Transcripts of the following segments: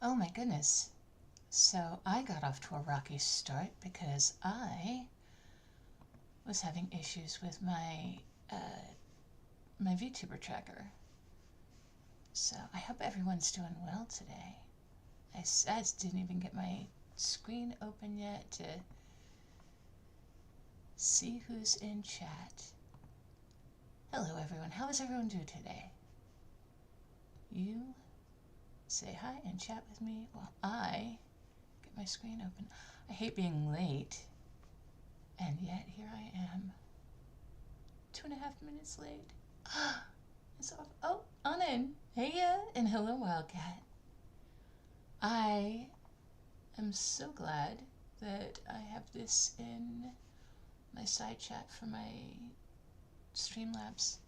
Oh my goodness. So I got off to a rocky start because I was having issues with my VTuber tracker. So I hope everyone's doing well today. I didn't even get my screen open yet to see who's in chat. Hello everyone. How is everyone doing today? You say hi and chat with me while I get my screen open. I hate being late, and yet here I am, 2.5 minutes late. It's off. Oh, Anand. Hey ya, and hello Wildcat. I am so glad that I have this in my side chat for my Streamlabs,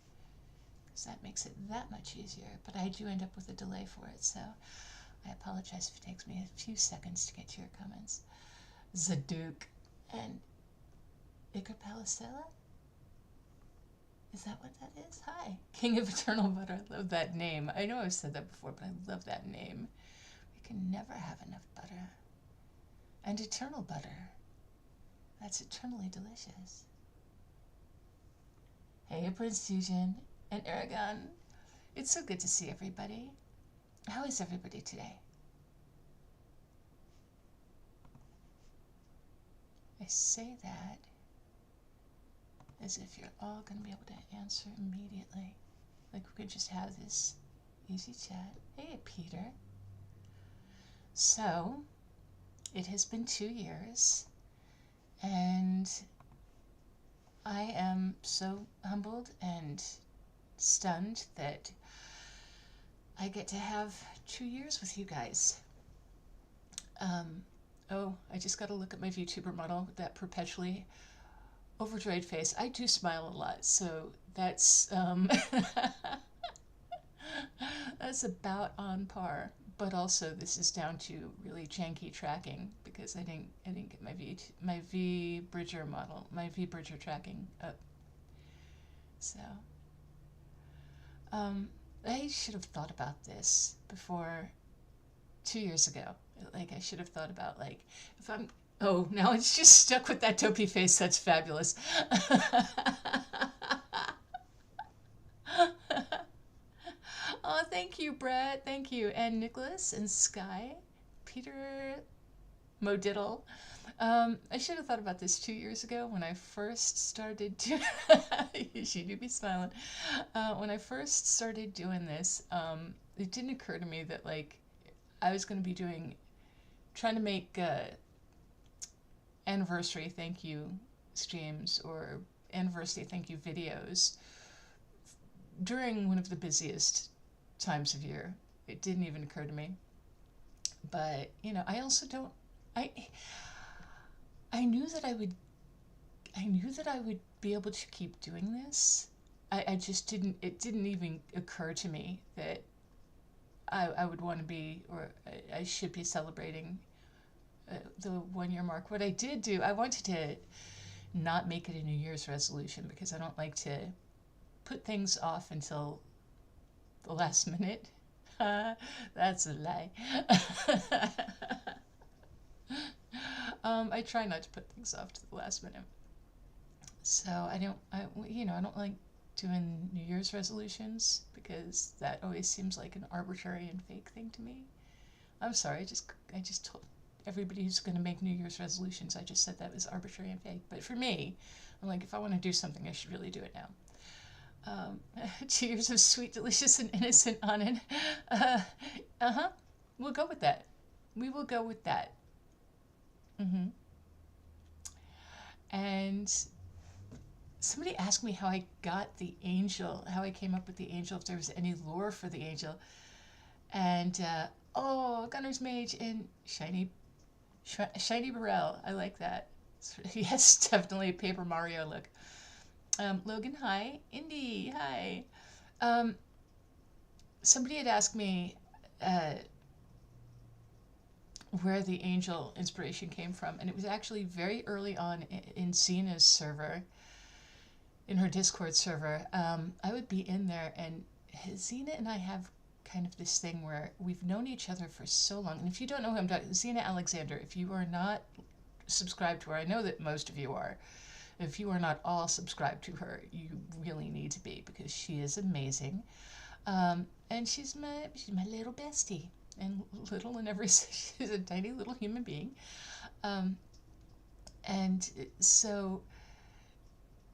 because that makes it that much easier, but I do end up with a delay for it, so I apologize if it takes me a few seconds to get to your comments. Zaduk and Iker Palestella? Is that what that is? Hi. King of Eternal Butter. I love that name. I know I've said that before, but I love that name. We can never have enough butter. And eternal butter. That's eternally delicious. Hey, Prince Fusion and Aragon. It's so good to see everybody. How is everybody today? I say that as if you're all going to be able to answer immediately. Like we could just have this easy chat. Hey, Peter. So, it has been 2 years, and I am so humbled and stunned that I get to have 2 years with you guys. Oh, I just got to look at my VTuber model with that perpetually overjoyed face. I do smile a lot, so that's that's about on par. But also, this is down to really janky tracking because I didn't get my V Bridger model, my V Bridger tracking up. So, I should have thought about this before 2 years ago. Like I should have thought about like if I'm. Oh, now it's just stuck with that dopey face. That's fabulous. Oh, thank you, Brett. Thank you. And Nicholas and Sky. Peter Modiddle. I should have thought about this 2 years ago when I first started doing. She do be smiling. When I first started doing this, it didn't occur to me that like I was going to be trying to make anniversary thank you streams or anniversary thank you videos during one of the busiest times of year. It didn't even occur to me. But, I also don't I knew that I would be able to keep doing this. I just didn't it didn't even occur to me that I would want to be or I should be celebrating the 1 year mark. What I did do, I wanted to not make it a New Year's resolution because I don't like to put things off until the last minute. That's a lie. I try not to put things off to the last minute. So I don't like doing New Year's resolutions because that always seems like an arbitrary and fake thing to me. I'm sorry, I just told everybody who's going to make New Year's resolutions, I just said that was arbitrary and fake. But for me, I'm like, if I want to do something, I should really do it now. 2 years of sweet, delicious, and innocent on it. We'll go with that. We will go with that. And somebody asked me how I got the angel, how I came up with the angel, if there was any lore for the angel. And, Gunner's Mage and Shiny Burrell. I like that. Yes, definitely Paper Mario look. Logan, hi. Indy, hi. Somebody had asked me where the angel inspiration came from, and it was actually very early on in Zena's server, in her Discord server. I would be in there, and Zena and I have kind of this thing where we've known each other for so long. And if you don't know who I'm talking, Zena Alexander, if you are not subscribed to her, I know that most of you are. If you are not all subscribed to her, you really need to be, because she is amazing. And she's my little bestie, and little in every she's a tiny little human being. And so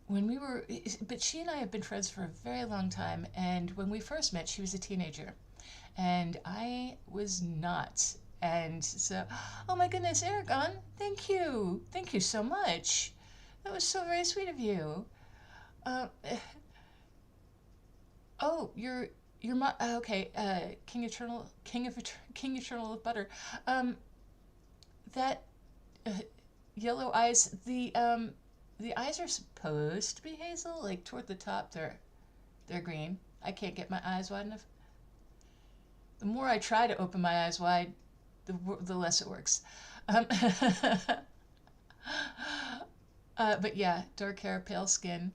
when we were, but she and I have been friends for a very long time, and when we first met, she was a teenager, and I was not. And so, oh my goodness, Aragon, thank you so much. That was so very sweet of you. Oh, you're okay. King Eternal of Butter. That yellow eyes. The eyes are supposed to be hazel. Like toward the top, they're green. I can't get my eyes wide enough. The more I try to open my eyes wide, the less it works. But yeah, dark hair, pale skin.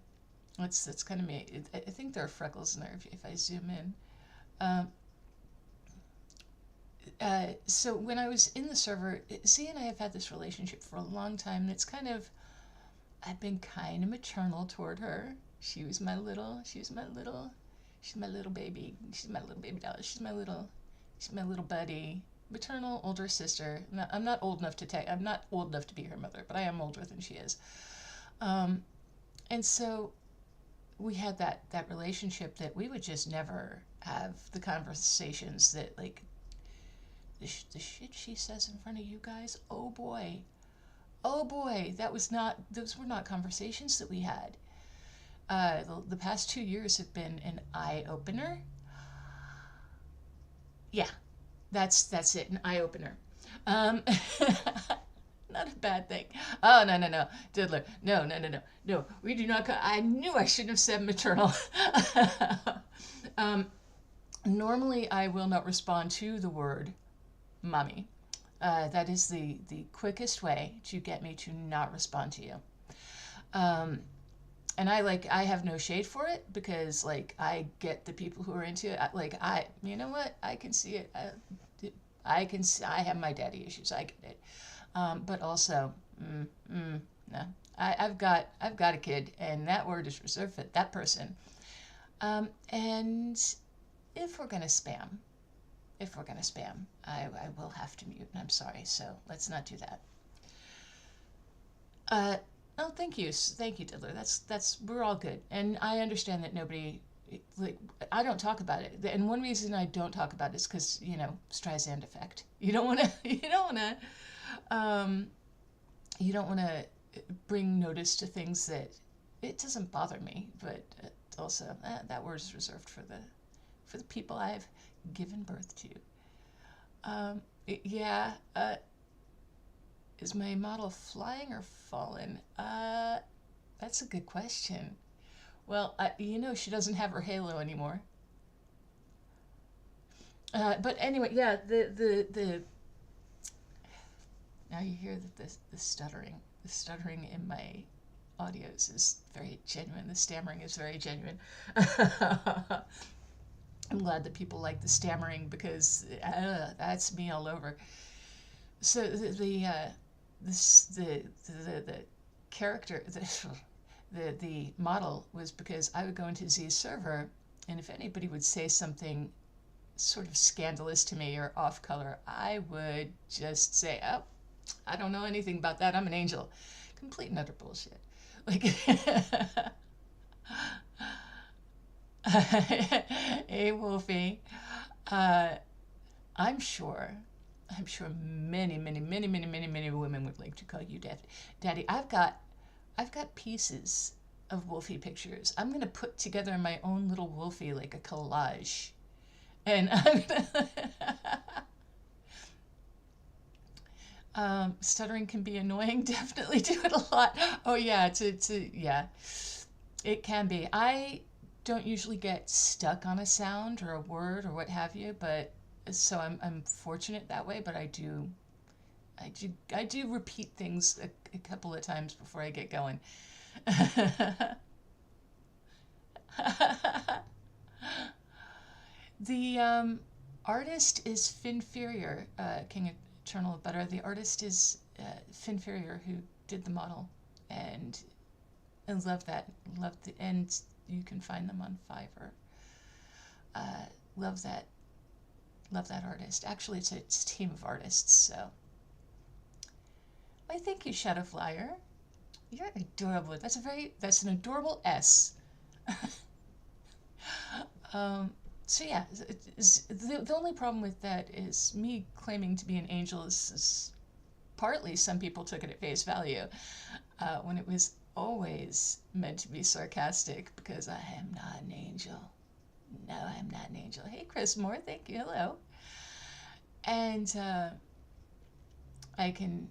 That's kind of me. I think there are freckles in there if I zoom in. So when I was in the server, Z and I have had this relationship for a long time, and it's kind of, I've been kind of maternal toward her. She's my little baby. She's my little baby doll. She's my little buddy. Maternal older sister. I'm not old enough to be her mother, but I am older than she is. And so we had that relationship that we would just never have the conversations that, like, the shit she says in front of you guys. Oh boy, those were not conversations that we had. The past 2 years have been an eye opener. Yeah, that's it, an eye opener. Not a bad thing. Oh, no, Diddler. No. We do not. I knew I shouldn't have said maternal. Normally, I will not respond to the word mommy. That is the quickest way to get me to not respond to you. And I have no shade for it, because like I get the people who are into it. You know what? I can see it. I have my daddy issues. I get it. But also, no. I've got a kid, and that word is reserved for that person. And if we're gonna spam, I will have to mute, and I'm sorry. So let's not do that. Oh, thank you, Diddler. That's we're all good, and I understand that nobody. Like, I don't talk about it, and one reason I don't talk about it is because, Streisand effect. You don't want to bring notice to things that it doesn't bother me, but also that word is reserved for the people I've given birth to. Is my model flying or fallen? That's a good question. Well, she doesn't have her halo anymore. But anyway, yeah, the now you hear that the stuttering in my audios is very genuine. The stammering is very genuine. I'm glad that people like the stammering, because that's me all over. So the character, the model was because I would go into Z's server, and if anybody would say something sort of scandalous to me or off color, I would just say, oh, I don't know anything about that. I'm an angel. Complete and utter bullshit. Like, hey, Wolfie. I'm sure many women would like to call you Daddy. I've got pieces of Wolfie pictures. I'm gonna put together my own little Wolfie, like a collage, and stuttering can be annoying. Definitely do it a lot. Oh yeah, yeah, it can be. I don't usually get stuck on a sound or a word or what have you, but so I'm fortunate that way. But I do repeat things a couple of times before I get going. artist is Finferior, King Eternal of Butter. The artist is Finferior, who did the model, and I love that. Love the, and you can find them on Fiverr. Love that. Love that artist. Actually, it's a team of artists. So, why, thank you, Shadow Flyer. You're adorable. That's an adorable S. So yeah, the only problem with that is me claiming to be an angel is partly some people took it at face value, when it was always meant to be sarcastic, because I am not an angel. No, I'm not an angel. Hey, Chris Moore, thank you. Hello. And I can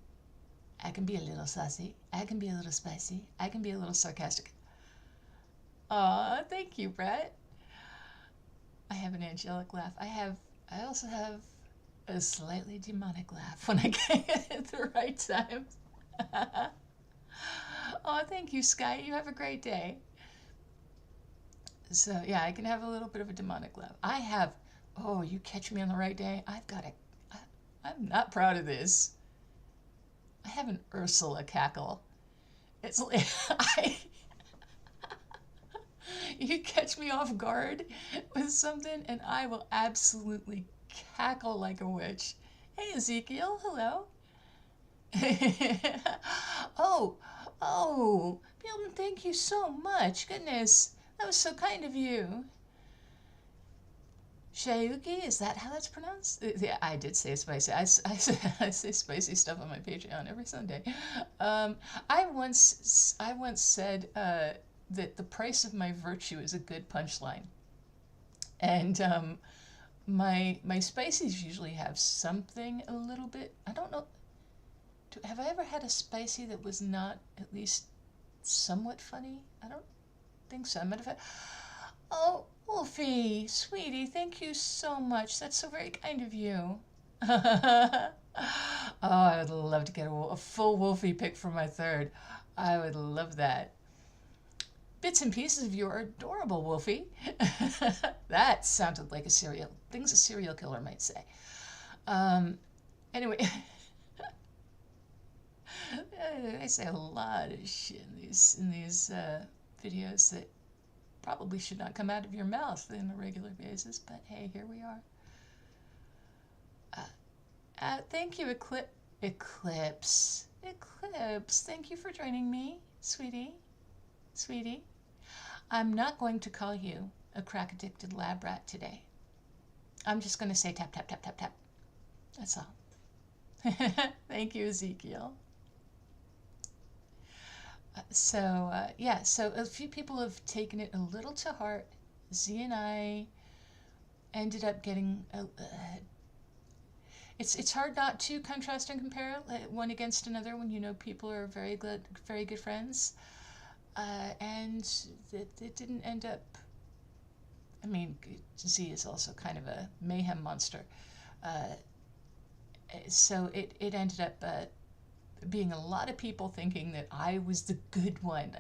be a little saucy. I can be a little spicy. I can be a little sarcastic. Aw, thank you, Brett. I have an angelic laugh. I also have a slightly demonic laugh when I get it at the right time. Oh, thank you, Sky. You have a great day. So, yeah, I can have a little bit of a demonic laugh. Oh, you catch me on the right day. I'm not proud of this. I have an Ursula cackle. It's like, you catch me off guard with something and I will absolutely cackle like a witch. Hey, Ezekiel, hello. Oh, Bjorn, thank you so much. Goodness, that was so kind of you. Shayuki, is that how that's pronounced? Yeah, I did say spicy. I say spicy stuff on my Patreon every Sunday. I once said that the price of my virtue is a good punchline, and my spices usually have something a little bit. I don't know. Have I ever had a spicy that was not at least somewhat funny? I don't think so. I might have had. Oh, Wolfie, sweetie, thank you so much. That's so very kind of you. Oh, I would love to get a full Wolfie pick for my third. I would love that. Bits and pieces of you are adorable, Wolfie. That sounded like things a serial killer might say. Anyway, I say a lot of shit in these videos that probably should not come out of your mouth on a regular basis, but hey, here we are. Thank you, Eclipse. Thank you for joining me, sweetie. I'm not going to call you a crack-addicted lab rat today. I'm just going to say tap, tap, tap, tap, tap. That's all. Thank you, Ezekiel. So a few people have taken it a little to heart. Z and I ended up getting it's hard not to contrast and compare one against another when you know people are very good friends, and it didn't end up. I mean, Z is also kind of a mayhem monster, so it ended up being a lot of people thinking that I was the good one.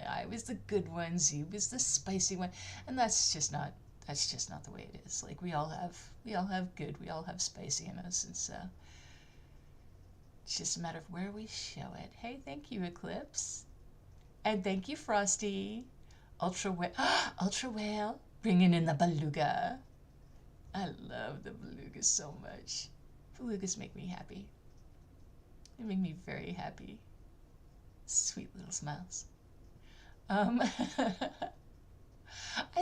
Z was the spicy one, and that's just not the way it is. Like we all have good, we all have spicy in us, and so it's just a matter of where we show it. Hey, thank you, Eclipse, and thank you, Frosty, Ultra Whale, bringing in the beluga. I love the belugas so much. Belugas make me happy. They make me very happy. Sweet little smiles. I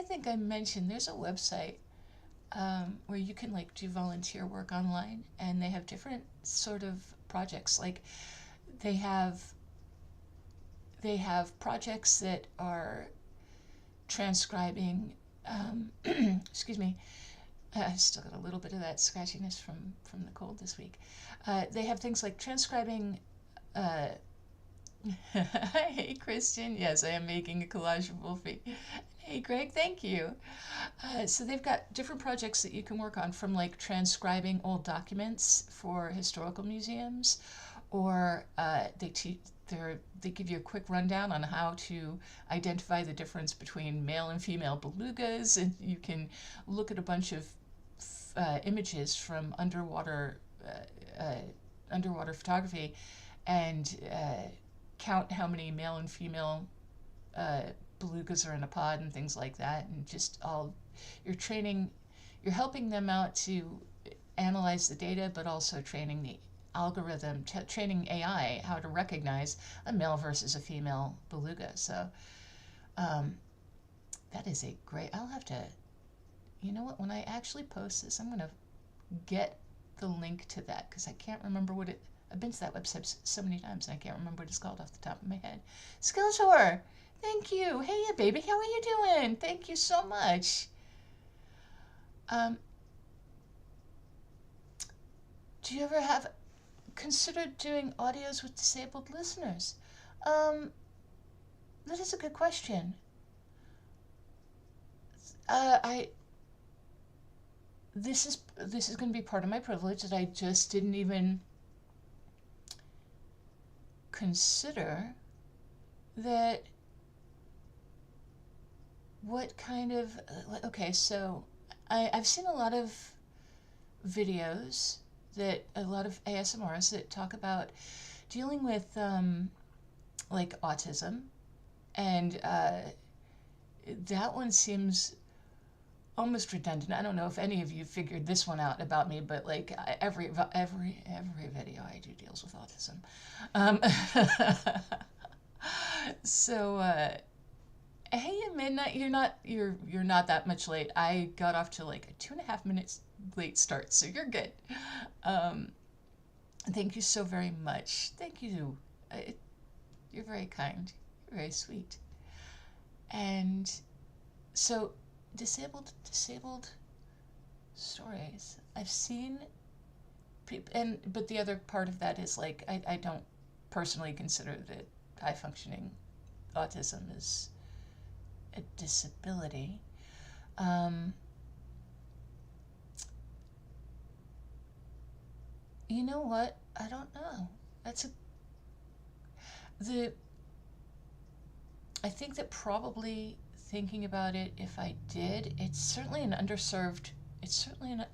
think I mentioned there's a website where you can like do volunteer work online, and they have different sort of projects. Like they have projects that are transcribing. Excuse me. I've still got a little bit of that scratchiness from the cold this week. They have things like transcribing. Hey, Christian. Yes, I am making a collage of Wolfie. Hey, Greg. Thank you. So they've got different projects that you can work on, from like transcribing old documents for historical museums, or they give you a quick rundown on how to identify the difference between male and female belugas, and you can look at a bunch of images from underwater photography and count how many male and female belugas are in a pod and things like that, and just all you're helping them out to analyze the data, but also training the algorithm, training AI how to recognize a male versus a female beluga. So that is a great, I'll have to, you know what, when I actually post this, I'm going to get the link to that, because I can't remember what it, I've been to that website so many times and I can't remember what it's called off the top of my head. Skillshare, thank you. Hey, baby, how are you doing? Thank you so much. Do you ever have considered doing audios with disabled listeners? That is a good question. This is going to be part of my privilege that I just didn't even consider that. What kind of, okay, so I've seen a lot of videos that, a lot of ASMRs that talk about dealing with like autism, and that one seems almost redundant. I don't know if any of you figured this one out about me, but like every video I do deals with autism. So hey, at midnight, you're not that much late. I got off to like a 2.5 minutes late start, so you're good. Thank you so very much. Thank you. You're very kind. You're very sweet. And so disabled stories. I've seen people, but the other part of that is like I don't personally consider that high functioning autism is a disability. You know what? I don't know. I think that probably thinking about it, if I did, it's certainly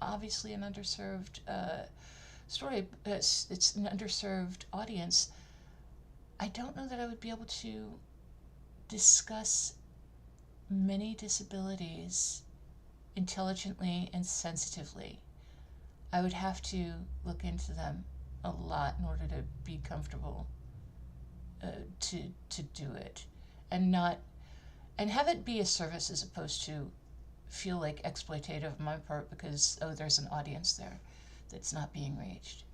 obviously an underserved story. It's an underserved audience. I don't know that I would be able to discuss many disabilities intelligently and sensitively. I would have to look into them a lot in order to be comfortable to do it, and have it be a service as opposed to feel like exploitative on my part because, oh, there's an audience there that's not being reached.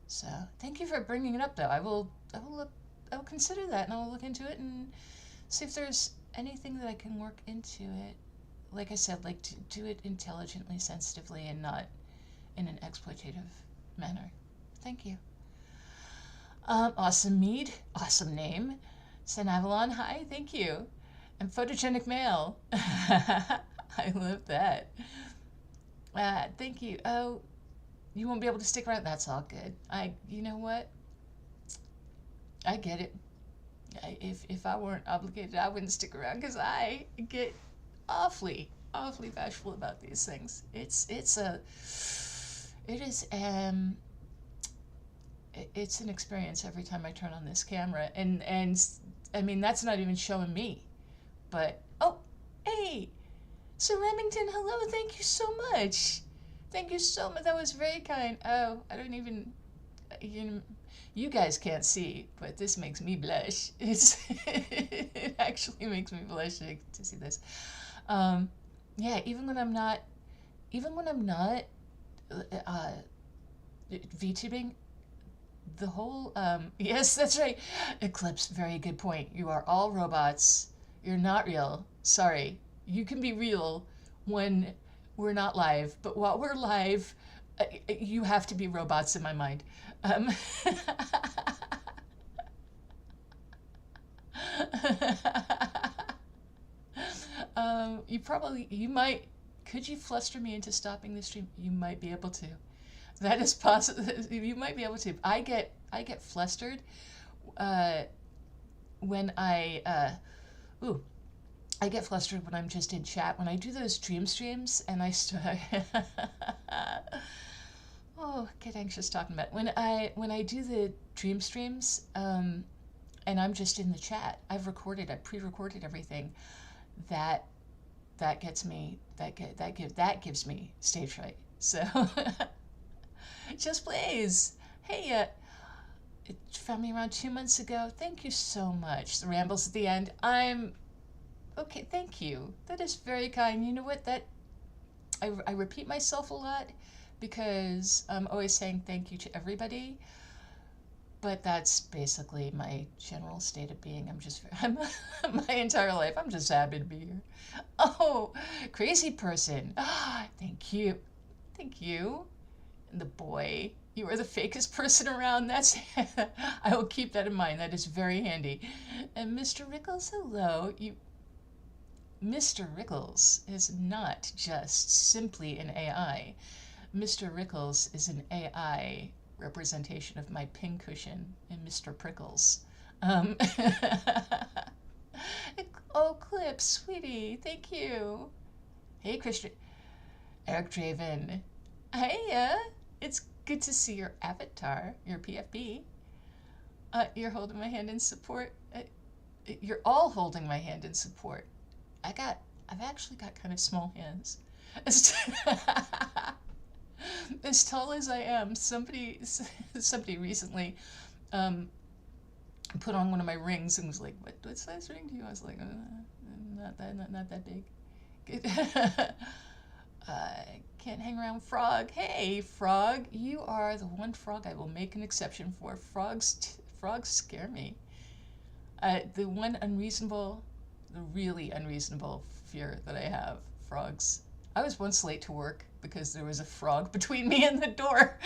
So thank you for bringing it up, though. I will consider that, and I will look into it and see if there's anything that I can work into it. Like I said, like to do it intelligently, sensitively, and not in an exploitative manner. Thank you. Awesome Mead, awesome name. San Avalon, hi, thank you. And photogenic male. I love that. Thank you. Oh, you won't be able to stick around? That's all good. You know what? I get it. If I weren't obligated, I wouldn't stick around because I get awfully bashful about these things. It's an experience every time I turn on this camera, and I mean, that's not even showing me, but oh, hey, Sir Remington, hello, thank you so much. That was very kind. Oh, I don't even, you guys can't see, but this makes me blush. It actually makes me blush to see this. Yeah, even when I'm not VTubing, the whole, yes, that's right. Eclipse, very good point. You are all robots. You're not real. Sorry. You can be real when we're not live, but while we're live, you have to be robots in my mind. Could you fluster me into stopping the stream? You might be able to. That is possible. You might be able to. I get flustered when I get flustered when I'm just in chat. When I do those dream streams and oh, get anxious talking about it. When I do the dream streams, and I'm just in the chat. I pre-recorded everything. That that gets me that gives me stage fright. So just please. Hey, it found me around 2 months ago. Thank you so much. The rambles at the end. I'm okay. Thank you. That is very kind. You know what? That I repeat myself a lot because I'm always saying thank you to everybody. But that's basically my general state of being. I'm my entire life, I'm just happy to be here. Oh, crazy person. Ah, thank you. Thank you. And the boy, you are the fakest person around. That's, I will keep that in mind. That is very handy. And Mr. Rickles, hello. Mr. Rickles is not just simply an AI. Mr. Rickles is an AI representation of my pincushion in Mr. Prickles. Oh, Clip, sweetie, thank you. Hey, Christian. Eric Draven. Hey, it's good to see your avatar, your PFB. You're holding my hand in support. You're all holding my hand in support. I've actually got kind of small hands. As tall as I am, somebody recently put on one of my rings and was like, what size ring do you? I was like, not that big. Can't hang around Frog. Hey, Frog, you are the one frog I will make an exception for. Frogs scare me. The really unreasonable fear that I have, frogs. I was once late to work because there was a frog between me and the door.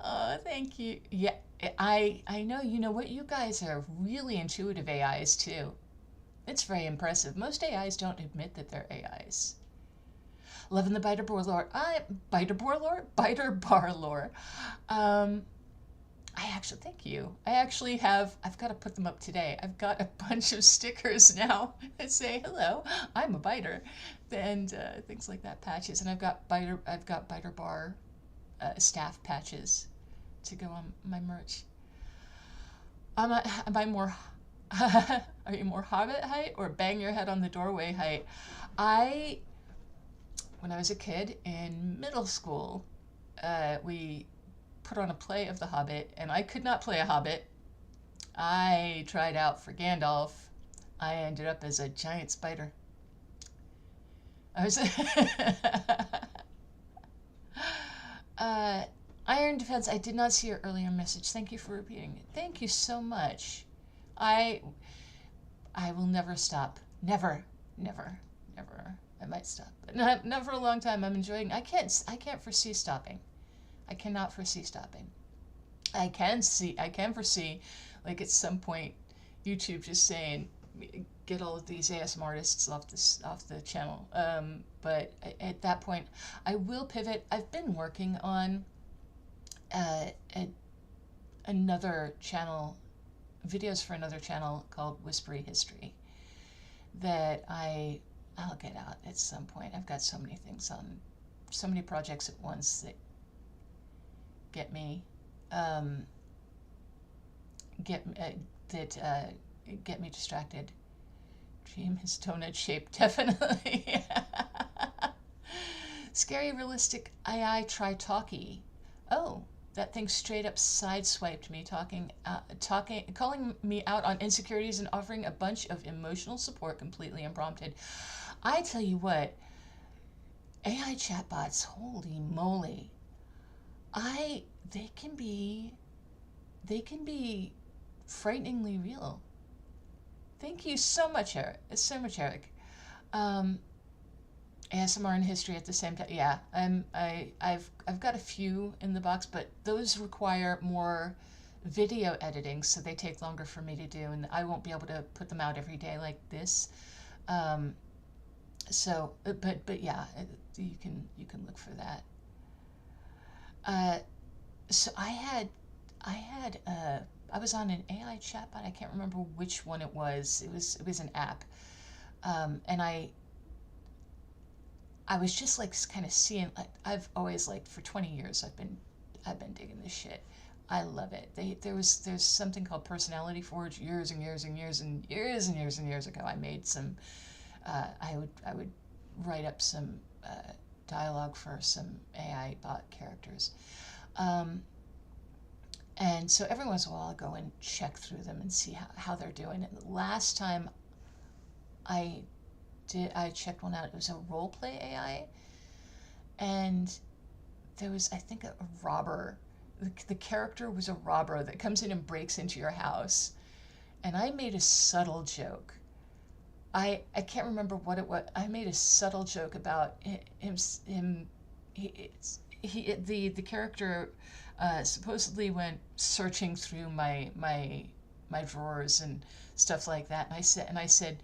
Oh, thank you. Yeah, I know. You know what? You guys are really intuitive AIs too. It's very impressive. Most AIs don't admit that they're AIs. Loving the biter bar lore. Biter bar lore. Thank you. I've got to put them up today. I've got a bunch of stickers now that say, hello, I'm a biter, and things like that, patches. And I've got biter bar staff patches to go on my merch. Am I more, are you more hobbit height or bang your head on the doorway height? When I was a kid in middle school, we put on a play of The Hobbit, and I could not play a hobbit. I tried out for Gandalf. I ended up as a giant spider. I was Iron Defense. I did not see your earlier message. Thank you for repeating it. Thank you so much. I will never stop. Never. I might stop, but not for a long time. I'm enjoying. I can't foresee stopping. I cannot foresee stopping. I can foresee, like at some point, YouTube just saying, get all of these ASMR artists off the channel. But at that point, I will pivot. I've been working on another channel, videos for another channel called Whispery History that I'll get out at some point. I've got so many things on, so many projects at once that get me distracted. Dream is donut shaped, definitely. Scary realistic AI try talkie. Oh, that thing straight up sideswiped me, calling me out on insecurities and offering a bunch of emotional support completely unprompted. I tell you what, AI chatbots, holy moly. They can be frighteningly real. Thank you so much, Eric. ASMR and history at the same time. Yeah, I've got a few in the box, but those require more video editing, so they take longer for me to do, and I won't be able to put them out every day like this. So, but yeah, you can look for that. So I I was on an AI chatbot. I can't remember which one it was. It was an app, and I was just like kind of seeing. Like, I've always liked for 20 years. I've been digging this shit. I love it. There's something called Personality Forge years and years and years and years and years and years ago. I made some. I would write up some dialogue for some AI bot characters. And so every once in a while I go and check through them and see how they're doing. And the last time I checked one out, it was a role play AI. And there was, I think, a robber. The character was a robber that comes in and breaks into your house. And I made a subtle joke. I can't remember what it was. I made a subtle joke about the character supposedly went searching through my drawers and stuff like that, and I said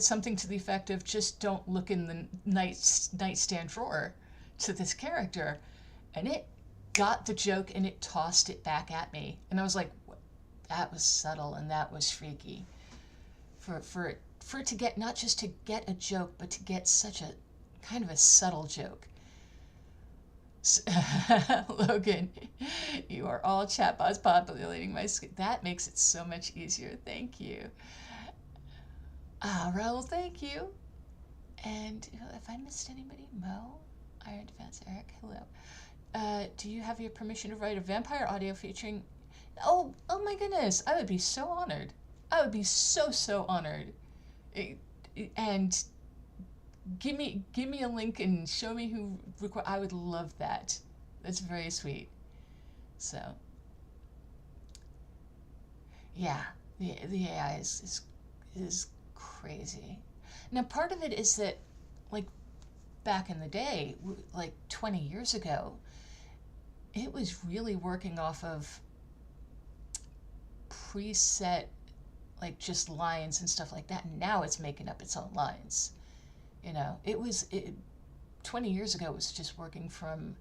something to the effect of, just don't look in the nightstand drawer, to this character, and it got the joke and it tossed it back at me, and I was like, that was subtle and that was freaky. For it to get, not just to get a joke, but to get such a kind of a subtle joke. Logan, you are all chatbots populating my screen. That makes it so much easier. Thank you. Raul, thank you. And if I missed anybody, Mo, Iron Defense, Eric, hello. Do you have your permission to write a vampire audio featuring? Oh my goodness! I would be so honored. I would be so honored. And give me a link and show me who I would love that. That's very sweet. So yeah, the AI is crazy. Now part of it is that, like, back in the day, like 20 years ago, it was really working off of preset, like, just lines and stuff like that. And now it's making up its own lines. 20 years ago, it was just working from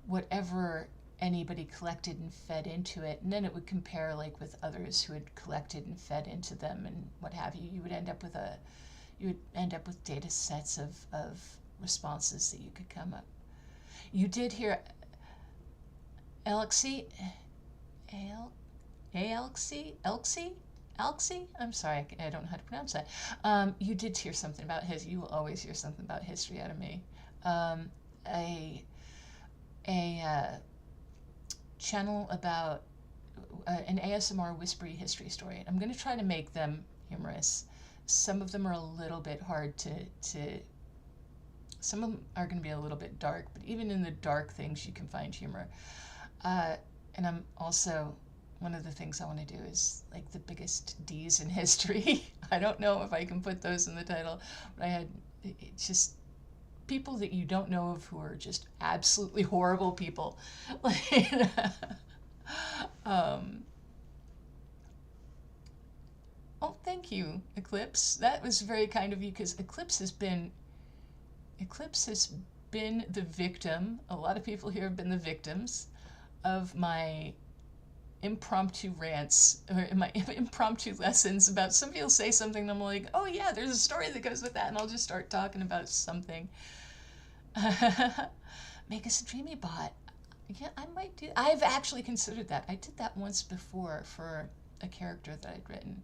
whatever anybody collected and fed into it, and then it would compare, like, with others who had collected and fed into them and what have you. You would end up with data sets of responses that you could come up. You did hear Alexi? Alexi? I'm sorry, I don't know how to pronounce that. You did hear something about you will always hear something about history out of me. A channel about an ASMR whispery history story. I'm going to try to make them humorous. Some of them are a little bit hard to some of them are going to be a little bit dark, but even in the dark things you can find humor. And I'm also, one of the things I want to do is, like, the biggest D's in history. I don't know if I can put those in the title, but it's just people that you don't know of who are just absolutely horrible people. Oh, thank you, Eclipse. That was very kind of you, because Eclipse has been the victim. A lot of people here have been the victims of my impromptu rants, or my impromptu lessons about, somebody will say something and I'm like, oh yeah, there's a story that goes with that, and I'll just start talking about something. Make us a dreamy bot. Yeah, I might do. I've actually considered that. I did that once before for a character that I'd written,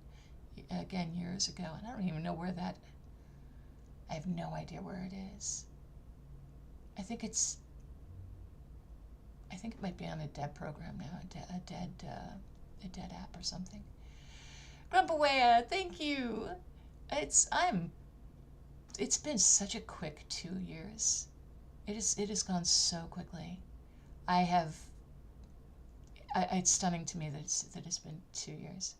again, years ago, and I don't even know where that, I have no idea where it is. I think it might be on a dead program now, a dead app or something. Grumpawea, thank you. It's been such a quick 2 years. It has gone so quickly. It's stunning to me that it's been 2 years.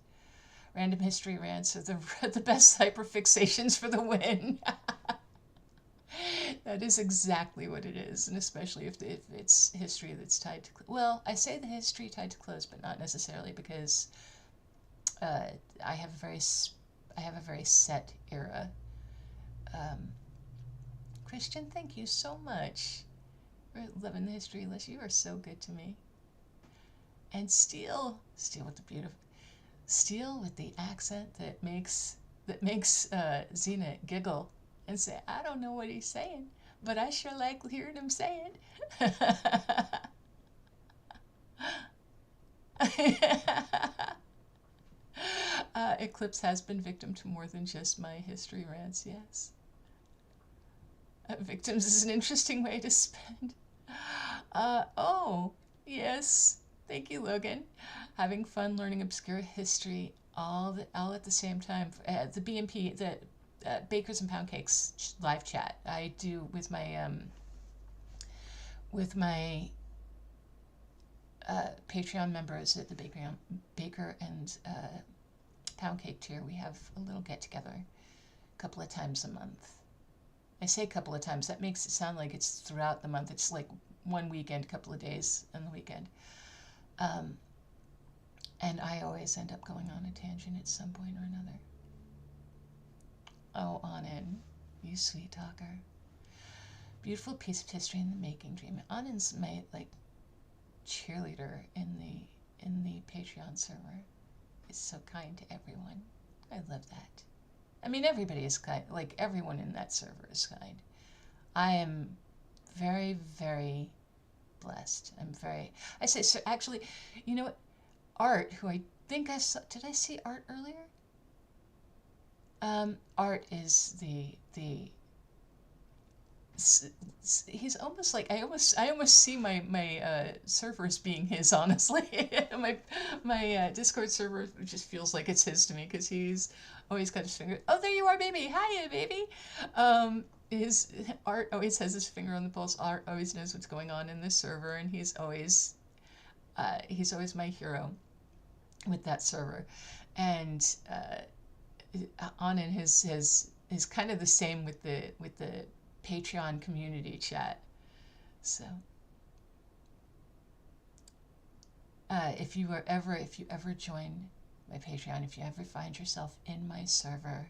Random history rants are the best hyperfixations for the win. That is exactly what it is, and especially if it's history that's tied to, well, I say the history tied to clothes, but not necessarily, because I have a very set era. Christian, thank you so much for loving the history list. You are so good to me. and steal with the beautiful, steal with the accent that makes Xena giggle and say, I don't know what he's saying, but I sure like hearing him say it. Eclipse has been victim to more than just my history rants, yes. Victims is an interesting way to spend. Oh, yes. Thank you, Logan. Having fun learning obscure history all at the same time. The BMP, the Bakers and Pound Cakes live chat I do with my Patreon members at the Baker and Pound Cake tier. We have a little get together a couple of times a month. I say a couple of times, that makes it sound like it's throughout the month. It's like one weekend, a couple of days on the weekend. And I always end up going on a tangent at some point or another. Oh, Anand, you sweet talker. Beautiful piece of history in the making, dream. Anand's my cheerleader in the Patreon server. Is so kind to everyone. I love that. I mean, everybody is kind. Like, everyone in that server is kind. I am very, very blessed. I say, so actually, you know what? Art, who I think I saw, did I see Art earlier? Art is he's almost like, I almost see my server as being his, honestly. my Discord server just feels like it's his to me, because he's always got his finger. Oh, there you are, baby. Hiya, baby. His Art always has his finger on the pulse. Art always knows what's going on in this server, and he's always my hero with that server. And Anand is kind of the same with the Patreon community chat. So if you ever join my Patreon, if you ever find yourself in my server,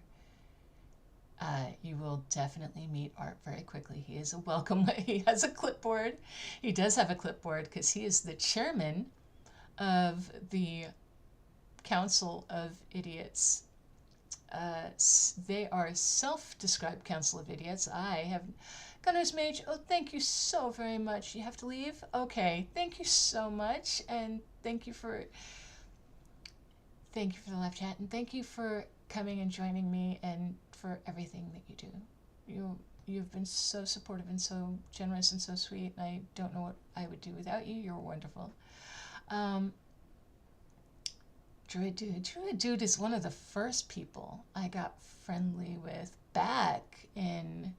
you will definitely meet Art very quickly. He is a welcome. He has a clipboard. He does have a clipboard because he is the chairman of the Council of Idiots. They are self-described Council of Idiots. I have Gunner's Mage. Oh, thank you so very much. You have to leave? Okay, thank you so much, and thank you for the live chat, and thank you for coming and joining me, and for everything that you do. You've been so supportive and so generous and so sweet, and I don't know what I would do without you. You're wonderful. Druid Dude is one of the first people I got friendly with back in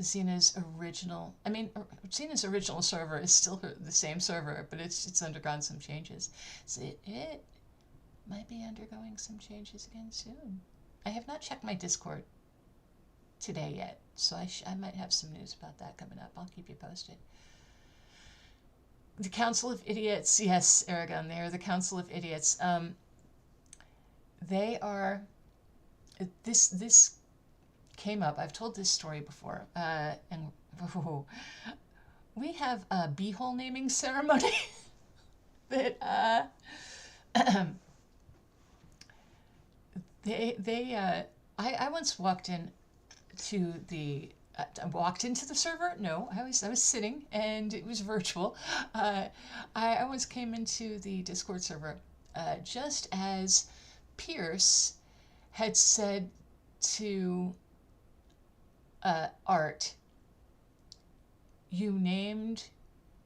Xena's original. I mean, Xena's original server is still the same server, but it's undergone some changes. So it might be undergoing some changes again soon. I have not checked my Discord today yet, so I might have some news about that coming up. I'll keep you posted. The Council of Idiots, yes, Aragon, they are the Council of Idiots. They are, this came up, I've told this story before, and we have a beehole naming ceremony that, I once walked in to the, I walked into the server. No, I was sitting, and it was virtual. I once came into the Discord server just as Pierce had said to Art, "You named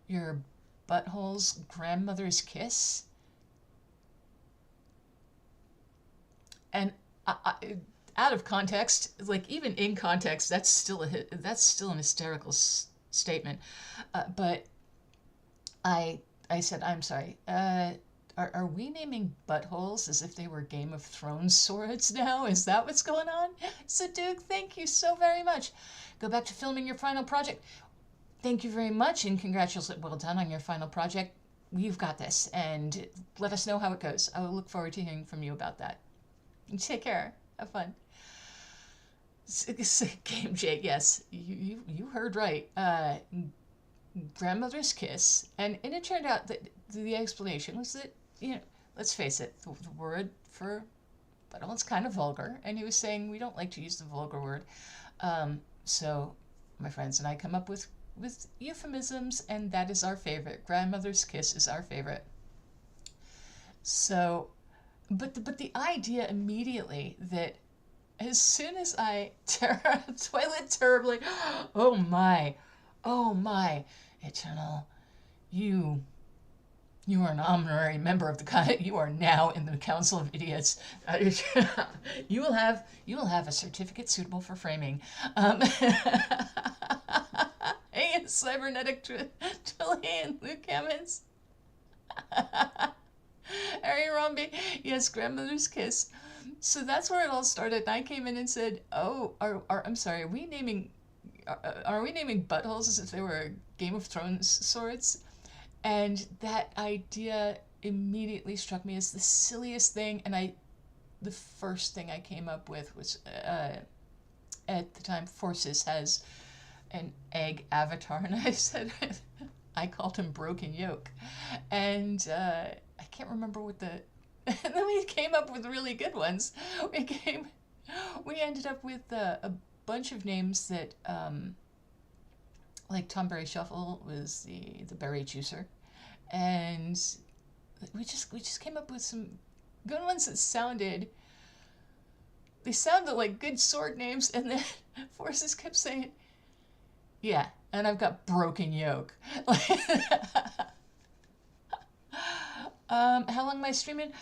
your butthole's grandmother's kiss," and out of context, like even in context, that's still an hysterical statement. But I said, I'm sorry. Are we naming buttholes as if they were Game of Thrones swords now? Is that what's going on? So Duke, thank you so very much. Go back to filming your final project. Thank you very much, and congratulations. Well done on your final project. You've got this, and let us know how it goes. I will look forward to hearing from you about that. Take care. Have fun. Game Jake, yes, you heard right. grandmother's kiss, and it turned out that the explanation was that, let's face it, the word for butthole's kind of vulgar, and he was saying we don't like to use the vulgar word. So my friends and I come up with euphemisms, and that is our favorite. Grandmother's kiss is our favorite. So, but the idea immediately that as soon as I toilet terribly, oh my, Eternal, you are an honorary member of the you are now in the Council of Idiots. You will have a certificate suitable for framing. Hey, cybernetic Trillian, Luke Hammons. Harry Romby, yes, grandmother's kiss. So that's where it all started. And I came in and said, "Oh, I'm sorry, are we naming buttholes as if they were Game of Thrones swords?" And that idea immediately struck me as the silliest thing. And the first thing I came up with was, at the time, Forces has an egg avatar, and I said, I called him Broken Yolk, and I can't remember what the. And then we came up with really good ones. We ended up with a bunch of names that, like Tom Berry Shuffle was the berry juicer, and we just came up with some good ones that sounded like good sword names, and then Forces kept saying, yeah, and I've got Broken Yolk. How long am I streaming?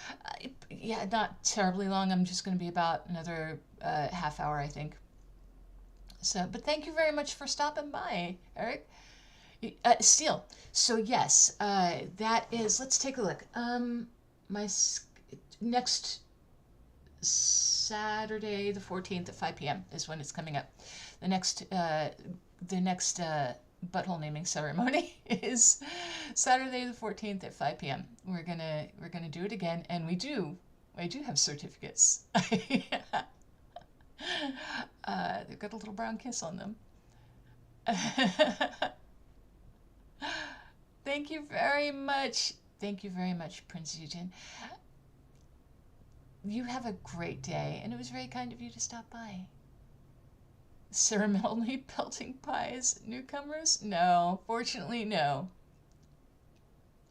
Yeah, not terribly long. I'm just going to be about another half hour, I think. So, but thank you very much for stopping by, Eric. Steele. So yes, that is. Let's take a look. My next Saturday, the 14th at 5 p.m. is when it's coming up. The next butthole naming ceremony is Saturday the 14th at 5 p.m. We're gonna do it again, and I do have certificates. They've got a little brown kiss on them. Thank you very much. Thank you very much, Prince Eugene. You have a great day, and it was very kind of you to stop by. Ceremonially pelting pies, newcomers? No, fortunately, no.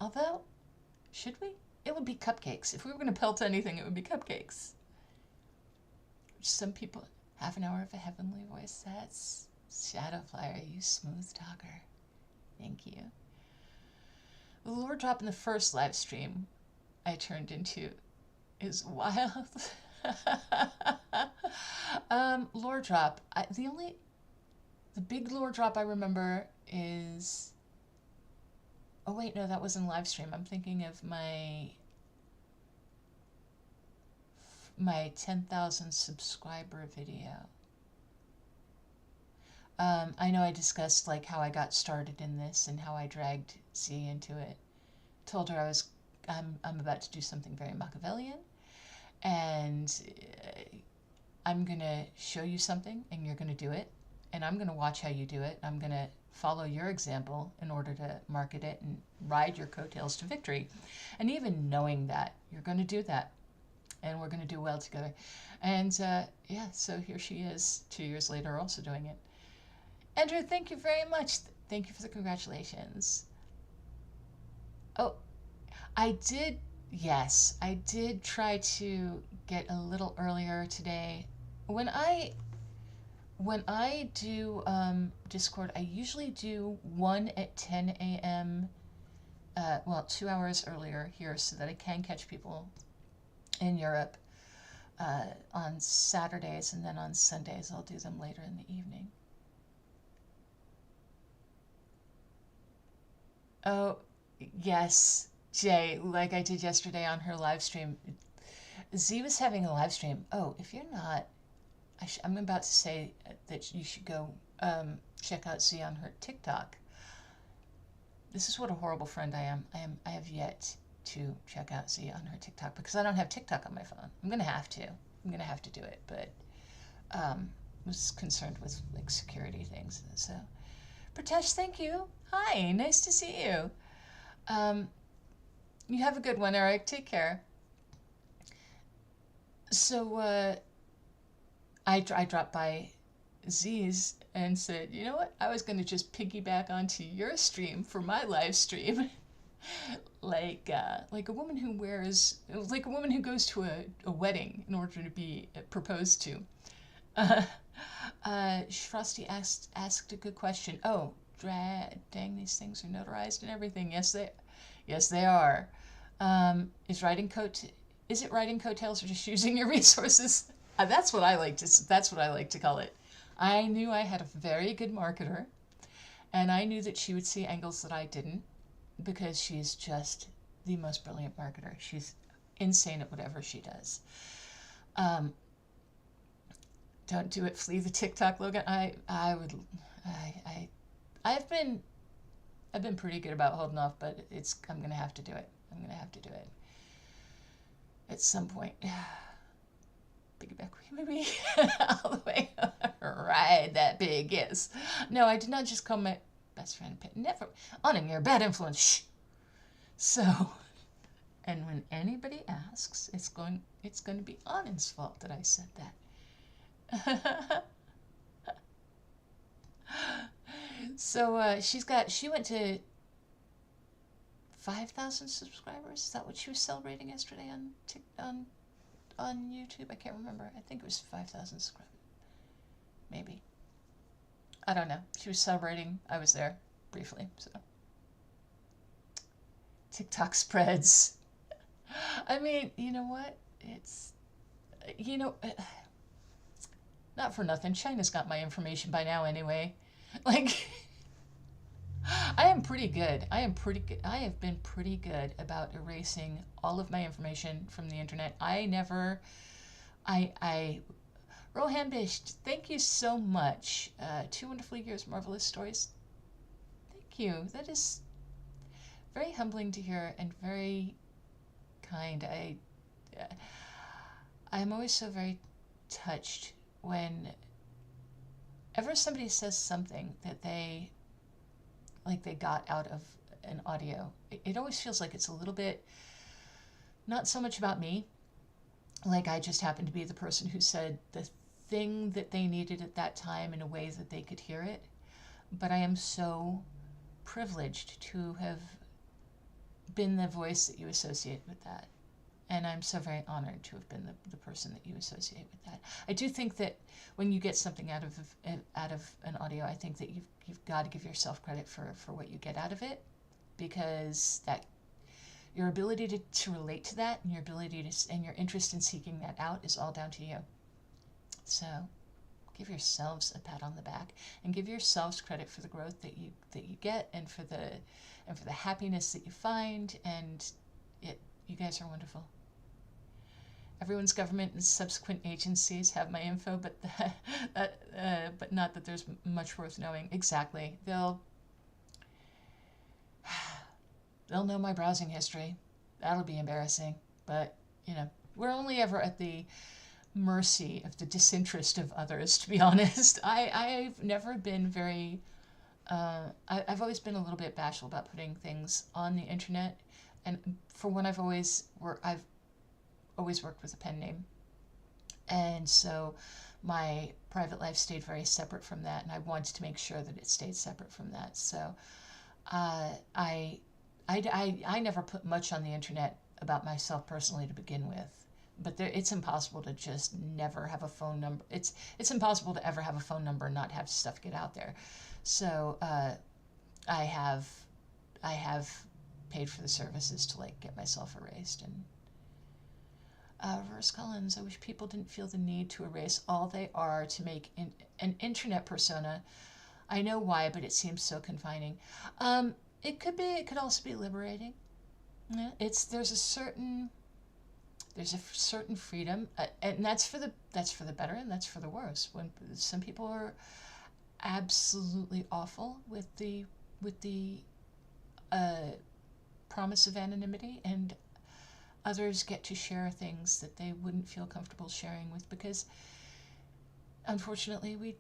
Although, should we? It would be cupcakes. If we were going to pelt anything, it would be cupcakes. Some people, half an hour of a heavenly voice. That's Shadowflyer, you smooth talker. Thank you. The lore drop in the first live stream I turned into is wild. Lore drop. The big lore drop I remember is. Oh wait, no, that was in live stream. I'm thinking of my 10,000 subscriber video. I know I discussed like how I got started in this and how I dragged Z into it. Told her I'm about to do something very Machiavellian, and I'm gonna show you something, and you're gonna do it, and I'm gonna watch how you do it. I'm gonna follow your example in order to market it and ride your coattails to victory. And even knowing that you're gonna do that, and we're gonna do well together. And yeah, so here she is 2 years later also doing it. Andrew, thank you very much. Thank you for the congratulations. Oh, yes, I did try to get a little earlier today. When I do Discord, I usually do one at 10 a.m. Well, 2 hours earlier here, so that I can catch people in Europe on Saturdays, and then on Sundays I'll do them later in the evening. Oh, yes, Jay, like I did yesterday on her live stream. Z was having a live stream. Oh, if you're not, I'm about to say that you should go check out Z on her TikTok. This is what a horrible friend I am. I have yet to check out Z on her TikTok because I don't have TikTok on my phone. I'm gonna have to do it, but was concerned with like security things. So, Pritesh, thank you. Hi, nice to see you. You have a good one, Eric. Take care. So, I dropped by Z's and said, you know what? I was going to just piggyback onto your stream for my live stream. Like a woman who wears, like a woman who goes to a wedding in order to be proposed to. Uh, Frosty asked a good question. Oh, dang, these things are notarized and everything. Yes, they are. Is it riding coattails or just using your resources? That's what I like to call it. I knew I had a very good marketer, and I knew that she would see angles that I didn't, because she's just the most brilliant marketer. She's insane at whatever she does. Um, don't do it. Flee the TikTok, Logan. I would. I I've been pretty good about holding off, but I'm gonna have to do it. I'm gonna have to do it at some point. Piggyback, maybe all the way. Right, that big, yes. No, I did not just call my best friend never owning your bad influence. Shh. So, and when anybody asks, it's going to be Anand's fault that I said that. So she went to 5,000 subscribers. Is that what she was celebrating yesterday on YouTube? I can't remember. I think it was 5,000 subscribers. Maybe. I don't know. She was celebrating. I was there briefly. So TikTok spreads. I mean, you know what? It's, you know, not for nothing. China's got my information by now anyway. Like, I am pretty good. I have been pretty good about erasing all of my information from the internet. Rohan Bish, thank you so much. 2 wonderful years, marvelous stories. Thank you. That is very humbling to hear and very kind. I'm always so very touched whenever somebody says something that they got out of an audio. It always feels like it's a little bit, not so much about me, like I just happened to be the person who said the thing that they needed at that time in a way that they could hear it, but I am so privileged to have been the voice that you associate with that. And I'm so very honored to have been the person that you associate with that. I do think that when you get something out of an audio, I think that you've got to give yourself credit for what you get out of it, because that your ability to relate to that and your ability to and your interest in seeking that out is all down to you. So give yourselves a pat on the back and give yourselves credit for the growth that you get and for the happiness that you find, and you guys are wonderful. Everyone's government and subsequent agencies have my info, but but not that there's much worth knowing. Exactly. They'll know my browsing history. That'll be embarrassing. But, you know, we're only ever at the mercy of the disinterest of others, to be honest. I've never been very... I've always been a little bit bashful about putting things on the internet. And for one, I've always worked with a pen name. And so my private life stayed very separate from that, and I wanted to make sure that it stayed separate from that. So I never put much on the internet about myself personally to begin with. But it's impossible to just never have a phone number. It's impossible to ever have a phone number and not have stuff get out there. So I have paid for the services to get myself erased. And Verse Collins, I wish people didn't feel the need to erase all they are to make an internet persona. I know why, but it seems so confining. It could also be liberating. Yeah, there's a certain freedom, and that's for the better and that's for the worse. When some people are absolutely awful with the promise of anonymity, and others get to share things that they wouldn't feel comfortable sharing with, because unfortunately we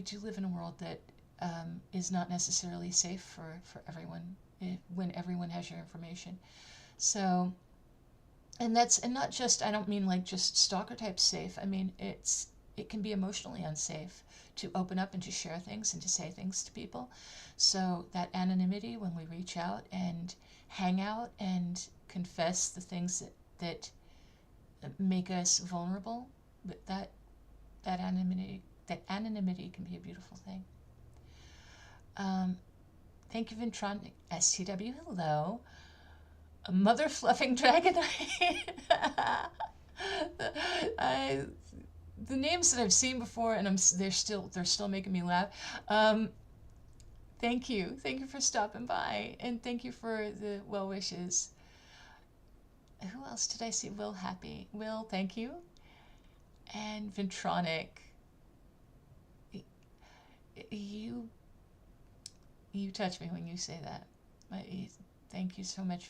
do live in a world that is not necessarily safe for everyone when everyone has your information. So, and not just, I don't mean like just stalker type safe. I mean, it can be emotionally unsafe to open up and to share things and to say things to people. So that anonymity when we reach out and hang out and confess the things that make us vulnerable, that anonymity can be a beautiful thing. Thank you, Vintron STW. Hello. A mother fluffing dragon. The names that I've seen before, and they're still making me laugh. Thank you for stopping by, and thank you for the well wishes. Who else did I see? Will Happy. Will, thank you. And Ventronic. You touch me when you say that. Thank you so much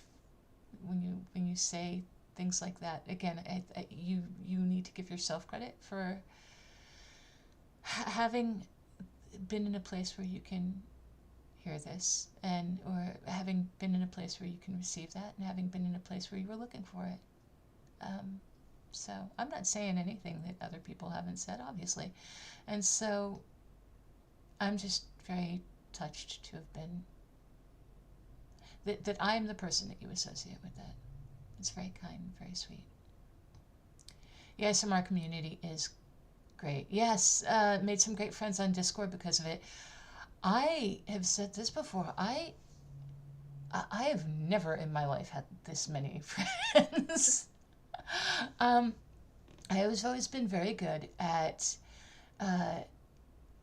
when you say things like that. Again, you need to give yourself credit for having been in a place where you can hear this, or having been in a place where you can receive that, and having been in a place where you were looking for it. So I'm not saying anything that other people haven't said, obviously. And so I'm just very touched to have been, that I'm the person that you associate with that. It's very kind, very sweet. The ASMR community is great. Yes, made some great friends on Discord because of it. I have said this before. I have never in my life had this many friends. I have always been very good at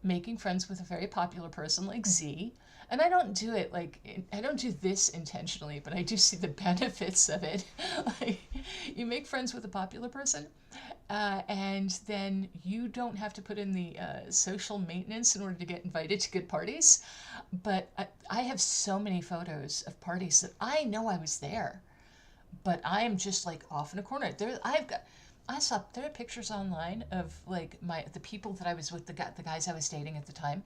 making friends with a very popular person like Z. And I don't do it I don't do this intentionally, but I do see the benefits of it. Like, you make friends with a popular person, and then you don't have to put in the social maintenance in order to get invited to good parties. But I have so many photos of parties that I know I was there, but I am just like off in a corner. There are pictures online of like the people that I was with, the guys I was dating at the time.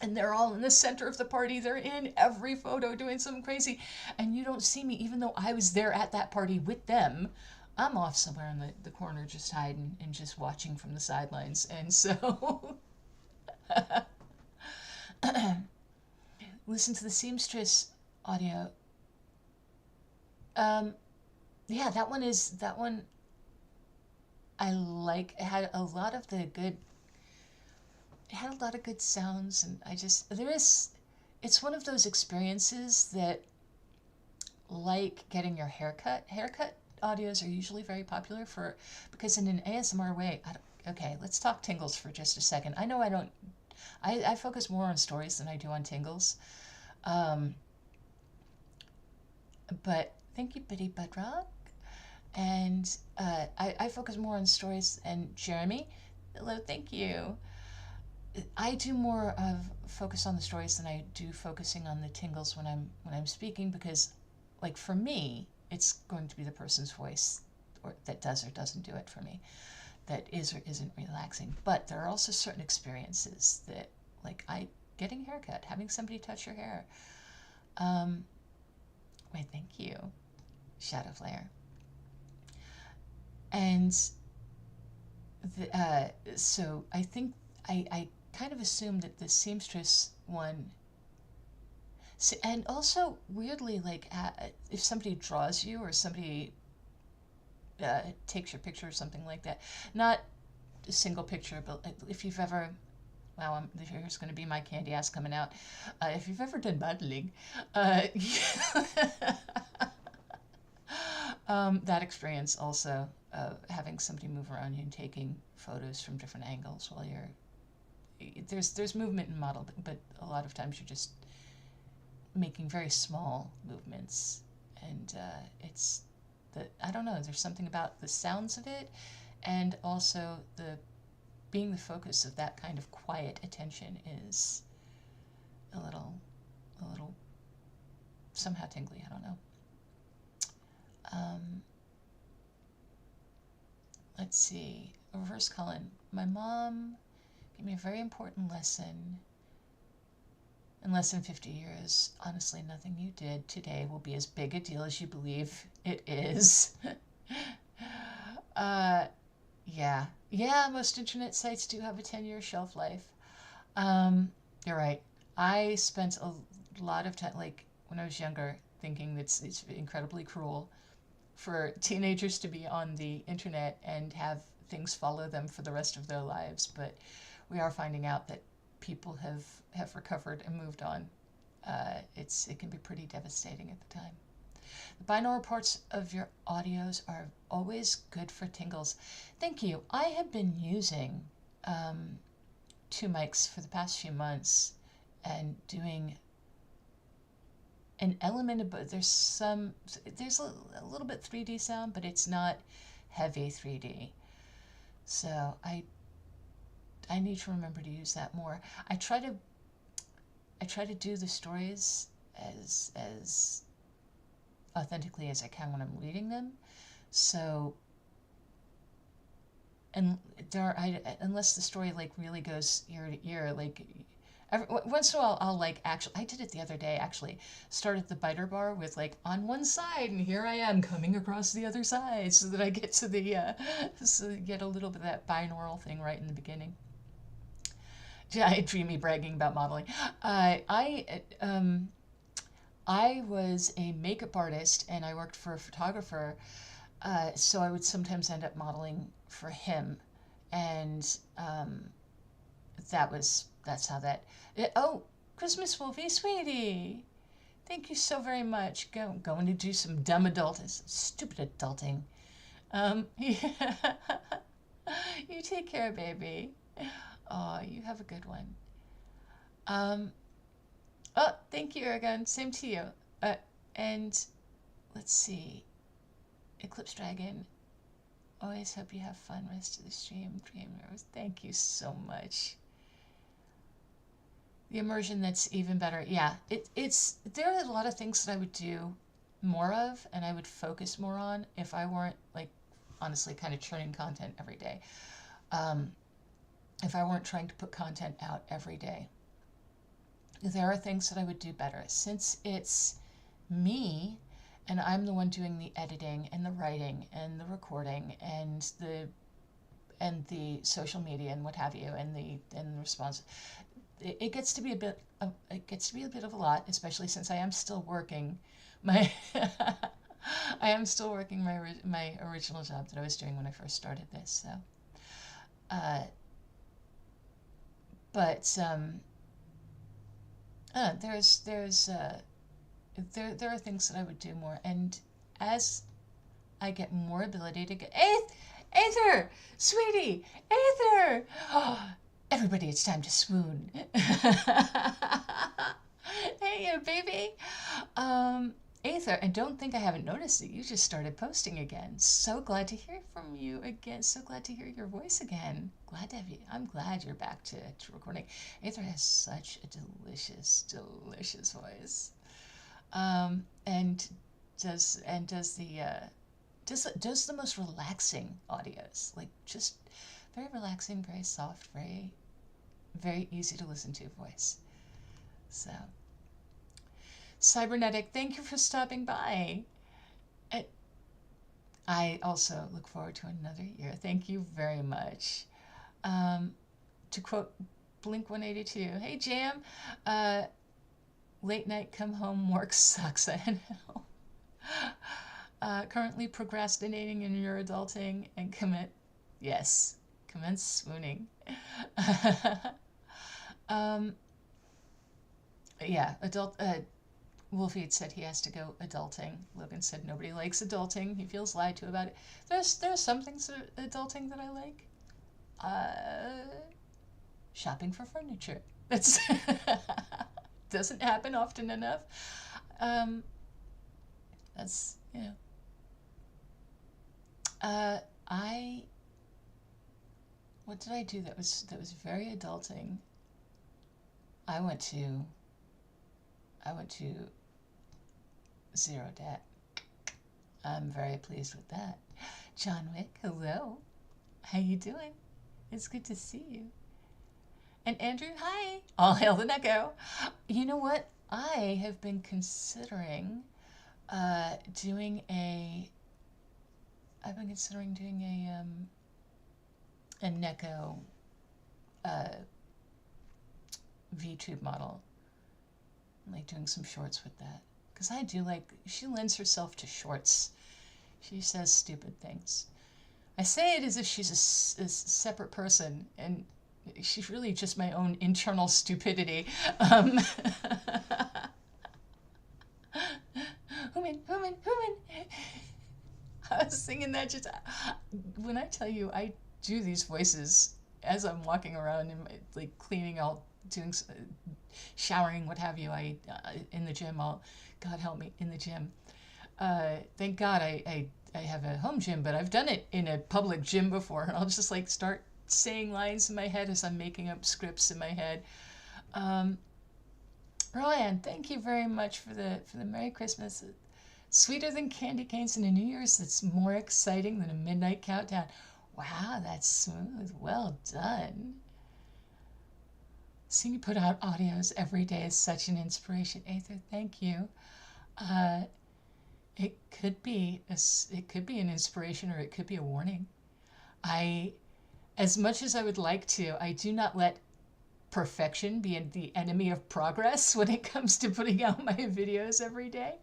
And they're all in the center of the party. They're in every photo doing something crazy. And you don't see me, even though I was there at that party with them. I'm off somewhere in the corner just hiding and just watching from the sidelines. And so listen to the seamstress audio. Yeah, that one I like. It had a lot of good sounds, and it's one of those experiences that, like getting your haircut audios are usually very popular because in an ASMR way, okay, let's talk tingles for just a second. I know I focus more on stories than I do on tingles. But thank you, Biddy Budrock. And I focus more on stories, and Jeremy, hello, thank you. I do more of focus on the stories than I do focusing on the tingles when I'm speaking, because, like, for me, it's going to be the person's voice that does or doesn't do it for me, that is or isn't relaxing. But there are also certain experiences that, like, getting a haircut, having somebody touch your hair. Why, thank you, Shadow Flare. And so I think I kind of assumed that the seamstress one, and also weirdly, like, if somebody draws you or somebody takes your picture or something like that, not a single picture, but if you've ever, wow, here's going to be my candy ass coming out. If you've ever done modeling, that experience also of having somebody move around you and taking photos from different angles while there's movement in model, but a lot of times you're just making very small movements, and I don't know, there's something about the sounds of it, and also being the focus of that kind of quiet attention is a little somehow tingly. I don't know. Let's see. Reverse Cullen. My mom gave me a very important lesson in less than 50 years, honestly, nothing you did today will be as big a deal as you believe it is. Yeah. Yeah, most internet sites do have a 10-year shelf life. You're right. I spent a lot of time, like when I was younger, thinking that it's incredibly cruel for teenagers to be on the internet and have things follow them for the rest of their lives. But we are finding out that people have recovered and moved on. It can be pretty devastating at the time. The binaural parts of your audios are always good for tingles. Thank you. I have been using two mics for the past few months and doing an element of, there's a little bit 3D sound, but it's not heavy 3D. So I need to remember to use that more. I try to do the stories as authentically as I can when I'm reading them. So, and unless the story like really goes ear to ear, like once in a while I'll like actually, I did it the other day actually, started the biter bar with like on one side and here I am coming across the other side so that I get to the so get a little bit of that binaural thing right in the beginning. Yeah, dreamy bragging about modeling. I was a makeup artist and I worked for a photographer, so I would sometimes end up modeling for him, and that's how that. Oh, Christmas Wolfie, sweetie, thank you so very much. Going to do some dumb stupid adulting. Yeah. You take care, baby. Oh, you have a good one. Oh, thank you, Aragon. Same to you. And let's see. Eclipse Dragon. Always hope you have fun rest of the stream. Dream Rose. Thank you so much. The immersion, that's even better. Yeah, there are a lot of things that I would do more of and I would focus more on if I weren't like honestly kind of churning content every day. If I weren't trying to put content out every day. There are things that I would do better. Since it's me and I'm the one doing the editing and the writing and the recording and the social media and what have you and the response, it gets to be a bit of a lot, especially since I am still working my I am still working my original job that I was doing when I first started this. So there are things that I would do more, and as I get more ability to get Aether, sweetie, Aether. Oh, everybody, it's time to swoon. Hey, baby. Aether, and don't think I haven't noticed that you just started posting again. So glad to hear from you again. So glad to hear your voice again. Glad to have you. I'm glad you're back to recording. Aether has such a delicious, delicious voice. And does the most relaxing audios, like just very relaxing, very soft, very, very easy to listen to voice. So, Cybernetic, thank you for stopping by. I also look forward to another year. Thank you very much. To quote Blink-182, hey Jam, late night come home work sucks, I know. Currently procrastinating in your adulting and commence swooning. Yeah, Wolfie said he has to go adulting. Logan said nobody likes adulting. He feels lied to about it. There's some things adulting that I like. Shopping for furniture. That's doesn't happen often enough. That's, you know. What did I do that was very adulting? I went to zero debt. I'm very pleased with that. John Wick, hello. How you doing? It's good to see you. And Andrew, hi. All hail the Neko. You know what? I have been considering doing a. I've been considering doing a Neko VTube model. I'm like doing some shorts with that. Because I do like, she lends herself to shorts. She says stupid things. I say it as if she's a separate person, and she's really just my own internal stupidity. Human. I was singing that just, when I tell you I do these voices as I'm walking around and like cleaning out, doing, showering, what have you, in the gym, God help me, in the gym. Thank God I have a home gym, but I've done it in a public gym before, and I'll just like start saying lines in my head as I'm making up scripts in my head. Rowan, thank you very much for the Merry Christmas. Sweeter than candy canes in a New Year's that's more exciting than a midnight countdown. Wow, that's smooth. Well done. Seeing you put out audios every day is such an inspiration. Aether, thank you. It could be an inspiration, or it could be a warning. As much as I would like to, I do not let perfection be the enemy of progress when it comes to putting out my videos every day.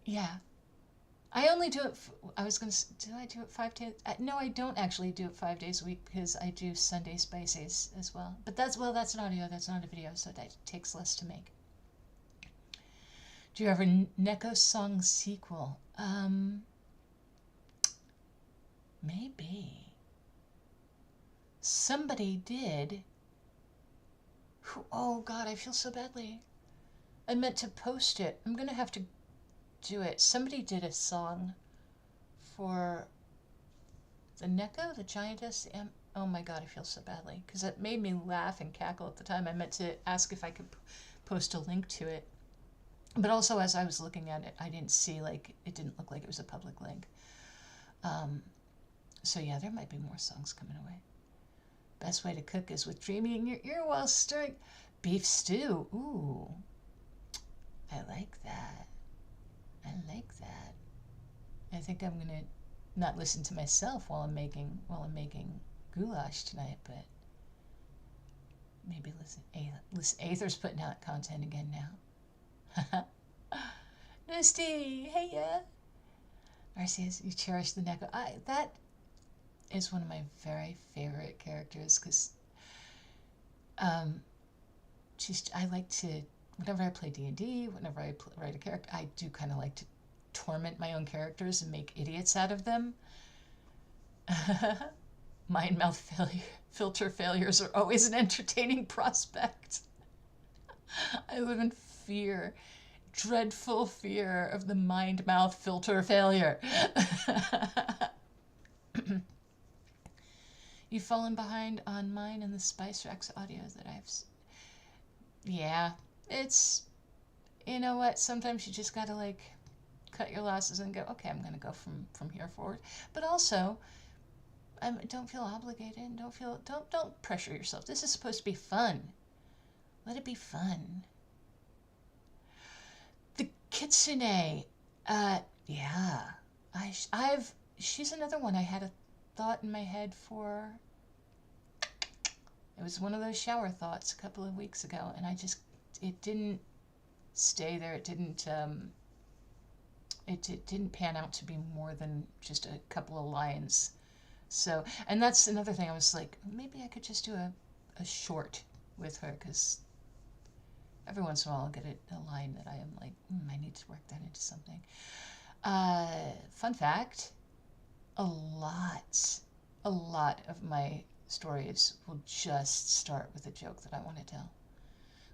Yeah. I only do it, do I do it 5 days? No, I don't actually do it 5 days a week, because I do Sunday Spices as well. But that's an audio, that's not a video, so that takes less to make. Do you have a Neko song sequel? Maybe. Somebody did. Oh God, I feel so badly. I meant to post it. I'm gonna have to do it. Somebody did a song for the Neko, the giantess. Oh my God, I feel so badly, because it made me laugh and cackle at the time. I meant to ask if I could post a link to it, but also as I was looking at it, I didn't see, like, it didn't look like it was a public link. So yeah, there might be more songs coming away. Best way to cook is with dreaming in your ear while stirring. Beef stew. Ooh, I like that. I like that. I think I'm gonna not listen to myself while I'm making goulash tonight, but maybe listen. Aether's putting out content again now. Misty, hey ya. Arceus, you cherish the Neko. That is one of my very favorite characters, because I like to, whenever I play D&D, whenever I write a character, I do kind of like to torment my own characters and make idiots out of them. Mind mouth filter failures are always an entertaining prospect. I live in fear, dreadful fear of the mind mouth filter failure. You've fallen behind on mine and the Spice Racks audio that yeah, it's, you know what, sometimes you just gotta like cut your losses and go, okay, I'm gonna go from here forward. But also, don't feel obligated. Don't pressure yourself. This is supposed to be fun. Let it be fun. The Kitsune, yeah, she's another one I had a thought in my head for. It was one of those shower thoughts a couple of weeks ago, and it didn't stay there. It didn't pan out to be more than just a couple of lines. So, and that's another thing. I was like, maybe I could just do a short with her, because every once in a while I'll get a line that I am like, I need to work that into something. Fun fact, a lot of my stories will just start with a joke that I want to tell.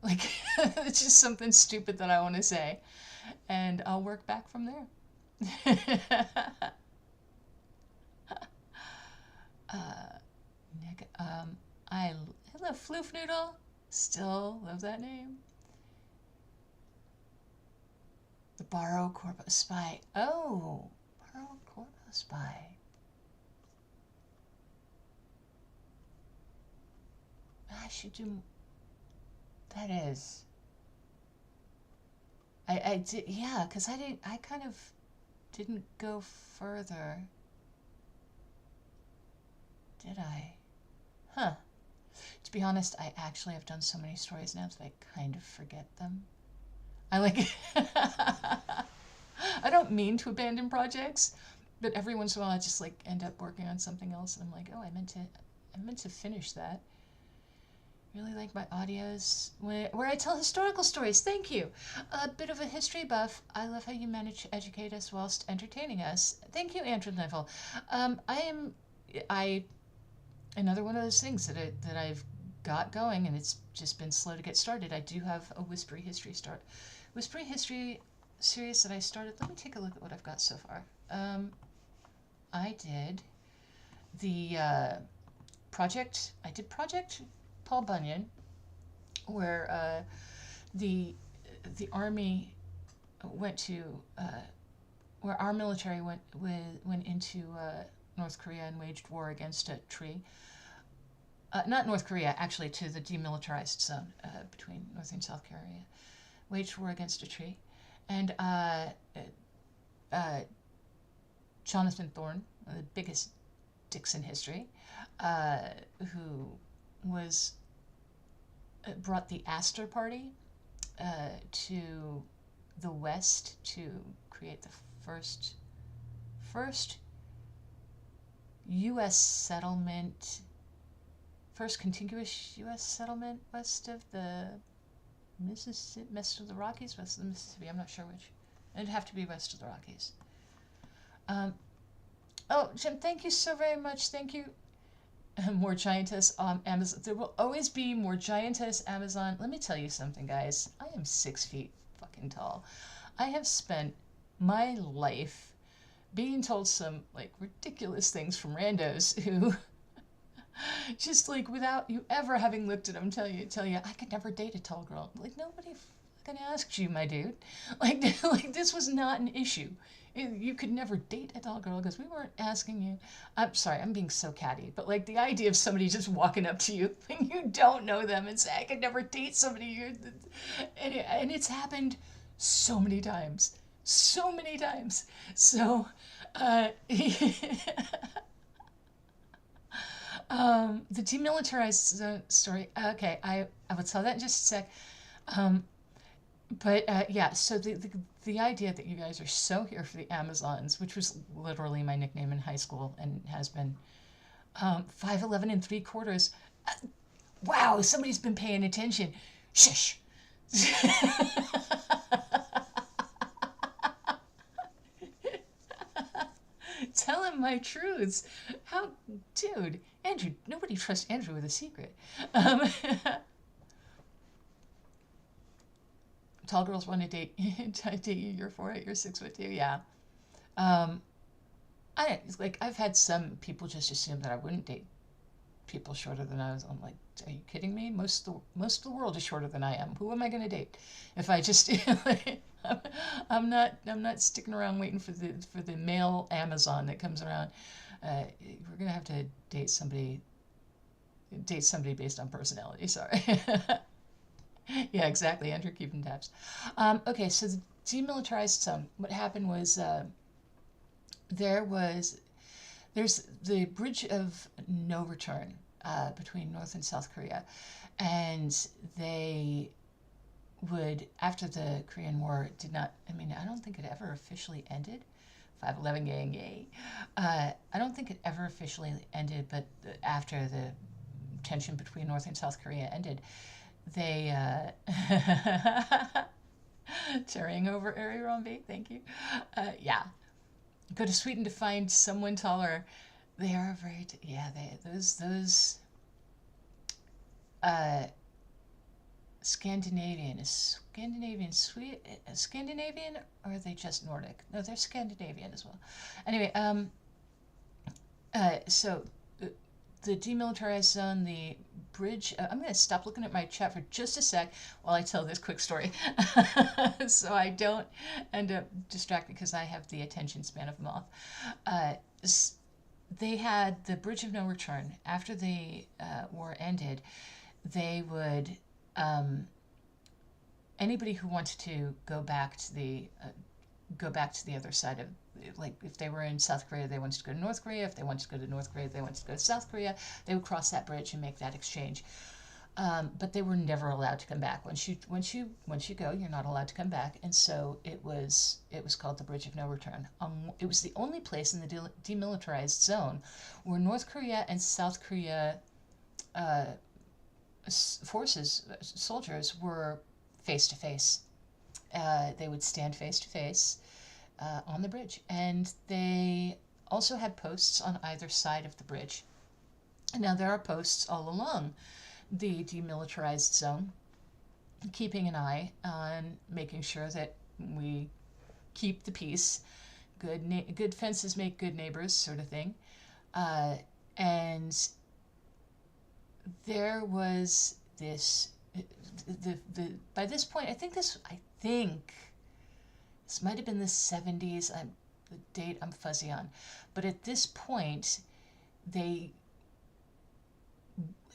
Like, it's just something stupid that I want to say, and I'll work back from there. Hello, Floof Noodle. Still love that name. The Borrow Corpo Spy. Oh, Borrow Corpo Spy. I should do, that is, I did, yeah, because I kind of didn't go further, did I? Huh. To be honest, I actually have done so many stories now that I kind of forget them. I like, I don't mean to abandon projects, but every once in a while I just like end up working on something else and I'm like, oh, I meant to finish that. Really like my audios where I tell historical stories. Thank you. A bit of a history buff. I love how you manage to educate us whilst entertaining us. Thank you, Andrew Neville. I another one of those things that I've got going, and it's just been slow to get started. I do have a Whispery History series that I started. Let me take a look at what I've got so far. I did the project Paul Bunyan, where the army went to where our military went into North Korea and waged war against a tree. Not North Korea, actually, to the demilitarized zone between North and South Korea. Waged war against a tree. And Jonathan Thorne, the biggest dicks in history, who was brought the Astor Party to the West to create the first U.S. settlement, first contiguous U.S. settlement west of the Mississippi, west of the Rockies, west of the Mississippi. I'm not sure which. It'd have to be west of the Rockies. Oh, Jim, thank you so very much. Thank you. More giantess Amazon. There will always be more giantess Amazon. Let me tell you something, guys. I am 6 feet fucking tall. I have spent my life being told some like ridiculous things from randos who just like without you ever having looked at them tell you I could never date a tall girl. Like nobody fucking asked you, my dude. Like this was not an issue. You could never date a tall girl because we weren't asking you. I'm sorry, I'm being so catty, but like the idea of somebody just walking up to you and you don't know them and say, I could never date somebody, and it's happened so many times. So many times. So, the demilitarized zone story. Okay, I will tell that in just a sec. But yeah, so the idea that you guys are so here for the Amazons, which was literally my nickname in high school and has been 5'11" and 3/4. Wow, somebody's been paying attention. Shush. Tell him my truths. How, dude, Andrew, nobody trusts Andrew with a secret. Tall girls want to date you. You're 4'8", you're 6'2". Yeah. I've had some people just assume that I wouldn't date people shorter than I was. I'm like, are you kidding me? Most of the world is shorter than I am. Who am I going to date? If I just, I'm not sticking around waiting for the male Amazon that comes around. We're gonna have to date somebody based on personality. Sorry. Yeah, exactly. Andrew keeping tabs. Okay, so the demilitarized zone. What happened was there's the bridge of no return between North and South Korea, and they would, after the Korean War did not, I don't think it ever officially ended. 5'11" gang, yay. I don't think it ever officially ended, but after the tension between North and South Korea ended, they tearing over Ari Romby, thank you. Yeah, go to Sweden to find someone taller. They are very those Scandinavian, Scandinavian, or are they just Nordic? No, they're Scandinavian as well. Anyway, so the demilitarized zone, the bridge. I'm going to stop looking at my chat for just a sec while I tell this quick story, so I don't end up distracted because I have the attention span of a moth. They had the bridge of no return after the war ended. they would, anybody who wanted to go back to the other side of, like if they were in South Korea, they wanted to go to North Korea. If they wanted to go to North Korea, they wanted to go to South Korea. They would cross that bridge and make that exchange. But they were never allowed to come back. Once you go, you're not allowed to come back. And so it was called the Bridge of No Return. It was the only place in the demilitarized zone where North Korea and South Korea soldiers were face to face. They would stand face to face on the bridge, and they also had posts on either side of the bridge. And now there are posts all along the demilitarized zone, keeping an eye on making sure that we keep the peace. Good fences make good neighbors, sort of thing. And there was this. By this point, I think this might have been the 70s. The date I'm fuzzy on, but at this point, they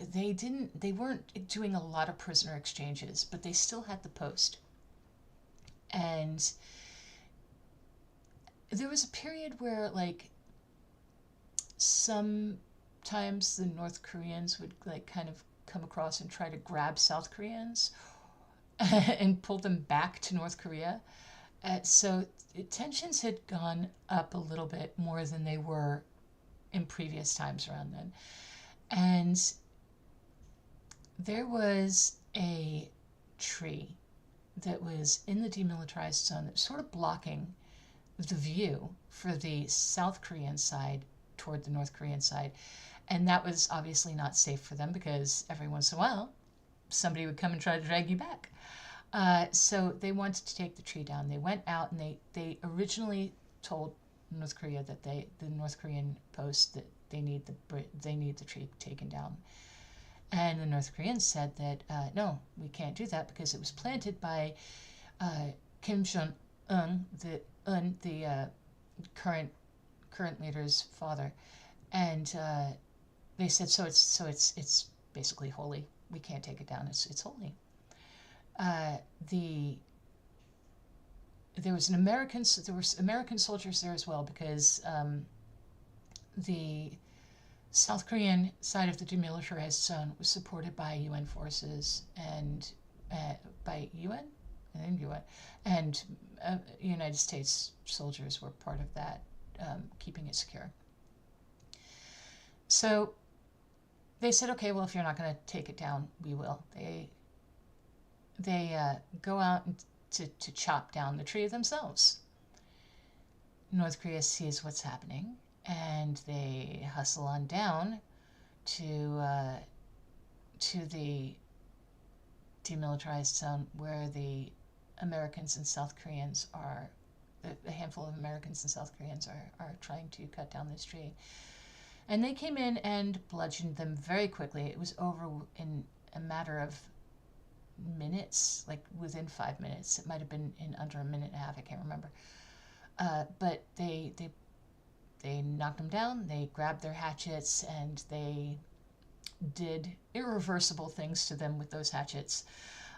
weren't doing a lot of prisoner exchanges, but they still had the post. And there was a period where, like, sometimes the North Koreans would, like, kind of come across and try to grab South Koreans and pull them back to North Korea. So tensions had gone up a little bit more than they were in previous times around then. And there was a tree that was in the demilitarized zone that was sort of blocking the view for the South Korean side toward the North Korean side. And that was obviously not safe for them, because every once in a while somebody would come and try to drag you back. So they wanted to take the tree down. They went out and they originally told North Korea that the North Korean post, that they need the tree taken down. And the North Koreans said that, no, we can't do that because it was planted by Kim Jong-un, the current leader's father. And they said, so it's basically holy. We can't take it down. It's holy. There were American soldiers there as well, because the South Korean side of the demilitarized zone was supported by UN forces and by UN, and United States soldiers were part of that, keeping it secure. So they said, okay, well, if you're not going to take it down, we will. They go out to chop down the tree themselves. North Korea sees what's happening, and they hustle on down to the demilitarized zone where the Americans and South Koreans are, a handful of Americans and South Koreans are trying to cut down this tree. And they came in and bludgeoned them very quickly. It was over in a matter of minutes, like within 5 minutes. It might have been in under a minute and a half, I can't remember. But they knocked them down, they grabbed their hatchets, and they did irreversible things to them with those hatchets.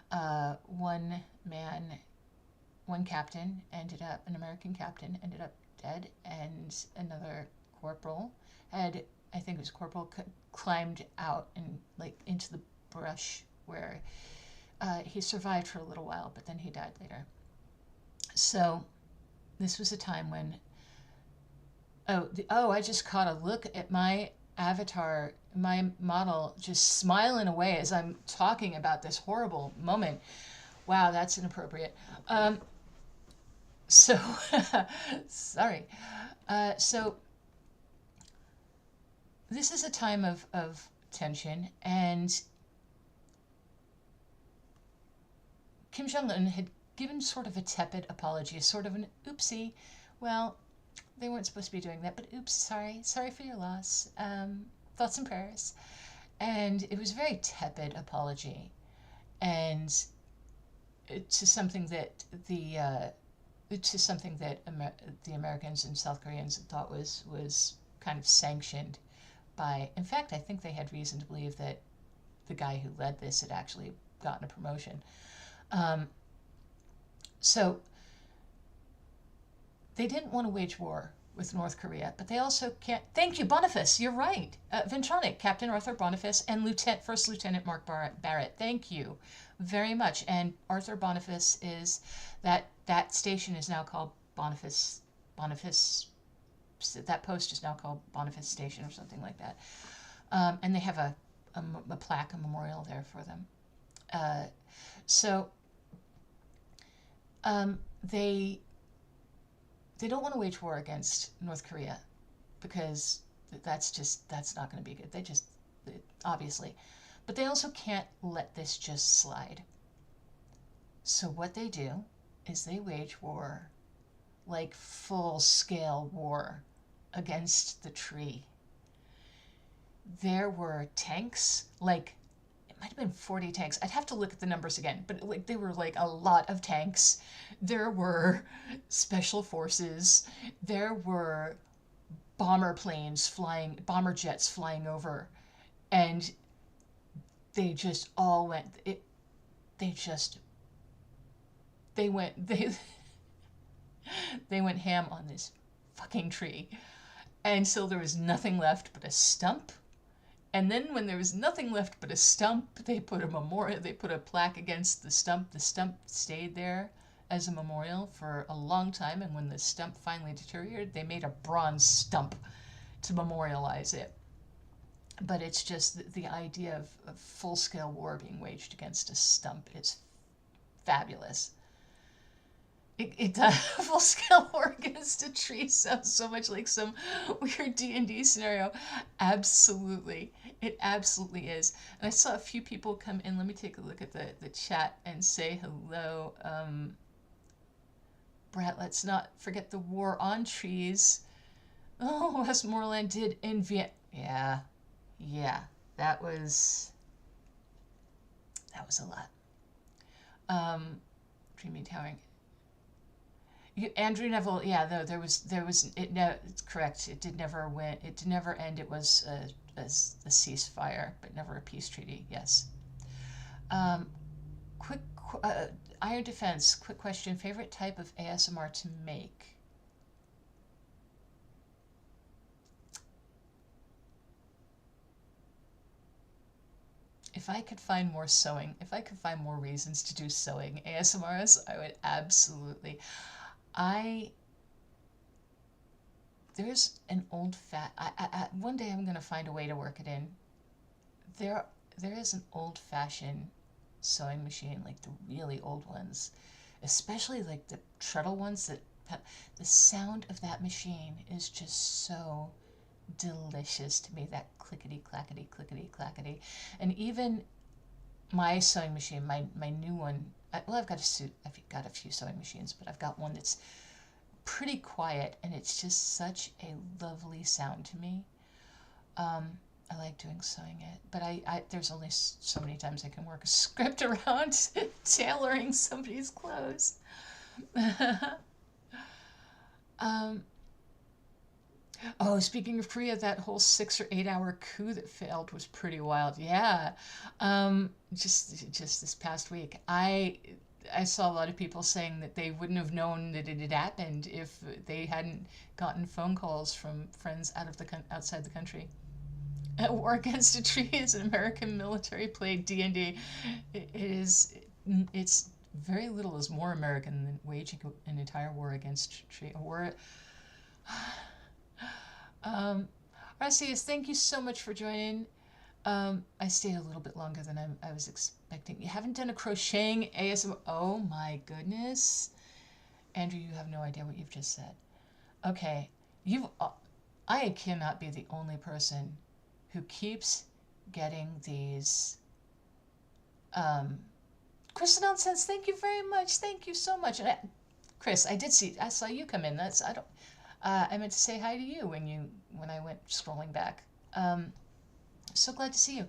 One captain an American captain ended up dead, and another corporal climbed out and like into the brush where he survived for a little while, but then he died later. So this was a time when I just caught a look at my avatar, my model, just smiling away as I'm talking about this horrible moment. Wow, that's inappropriate. So sorry. So this is a time of tension, and Kim Jong-un had given sort of a tepid apology, sort of an oopsie. Well, they weren't supposed to be doing that, but oops, sorry for your loss. Thoughts and prayers. And it was a very tepid apology, and to something that the Americans and South Koreans thought was kind of sanctioned by. In fact, I think they had reason to believe that the guy who led this had actually gotten a promotion. So they didn't want to wage war with North Korea, but they also can't. Thank you, Boniface. You're right. Ventronic, Captain Arthur Boniface, and First Lieutenant Mark Barrett. Thank you very much. And Arthur Boniface is that station is now called Boniface. That post is now called Boniface Station or something like that. And they have a plaque, a memorial there for them. They don't want to wage war against North Korea because that's not going to be good. Obviously. But they also can't let this just slide. So what they do is they wage war, like full-scale war against the tree. There were tanks, like it might have been 40 tanks. I'd have to look at the numbers again, but like there were like a lot of tanks. There were special forces. There were bomber jets flying over, and they just all went. They went ham on this fucking tree, and so there was nothing left but a stump. And then when there was nothing left but a stump, they put a memorial, they put a plaque against the stump. The stump stayed there as a memorial for a long time, and when the stump finally deteriorated, they made a bronze stump to memorialize it. But it's just the idea of full-scale war being waged against a stump is fabulous. Full-scale war against a tree sounds so much like some weird D&D scenario. Absolutely. It absolutely is. And I saw a few people come in. Let me take a look at the chat and say hello. Brett, let's not forget the war on trees. Oh, Westmoreland did in Vietnam. Yeah. That was a lot. Dreamy Towering. Andrew Neville, yeah, though there was it's correct. It did never win. It did never end. It was a ceasefire, but never a peace treaty. Yes. Quick Iron Defense. Quick question. Favorite type of ASMR to make? If I could find more sewing, if I could find more reasons to do sewing ASMRs, I would absolutely. There's an old one day I'm going to find a way to work it in. There is an old-fashioned sewing machine, like the really old ones, especially like the treadle ones the sound of that machine is just so delicious to me, that clickety clackety clickety clackety. And even my sewing machine, my new one, I've got a few sewing machines, but I've got one that's pretty quiet, and it's just such a lovely sound to me. I like doing sewing it, but there's only so many times I can work a script around tailoring somebody's clothes. Oh, speaking of Korea, that whole 6 or 8 hour coup that failed was pretty wild. Yeah. Just this past week, I saw a lot of people saying that they wouldn't have known that it had happened if they hadn't gotten phone calls from friends outside the country. At War Against a Tree is an American military played D&D. It's very little is more American than waging an entire war against a tree. Arceus, thank you so much for joining. I stayed a little bit longer than I was expecting. You haven't done a crocheting ASMR? Oh my goodness. Andrew, you have no idea what you've just said. Okay, I cannot be the only person who keeps getting these, Chris Nonsense, thank you very much. Thank you so much. And Chris, I saw you come in. I meant to say hi to you when I went scrolling back. So glad to see you.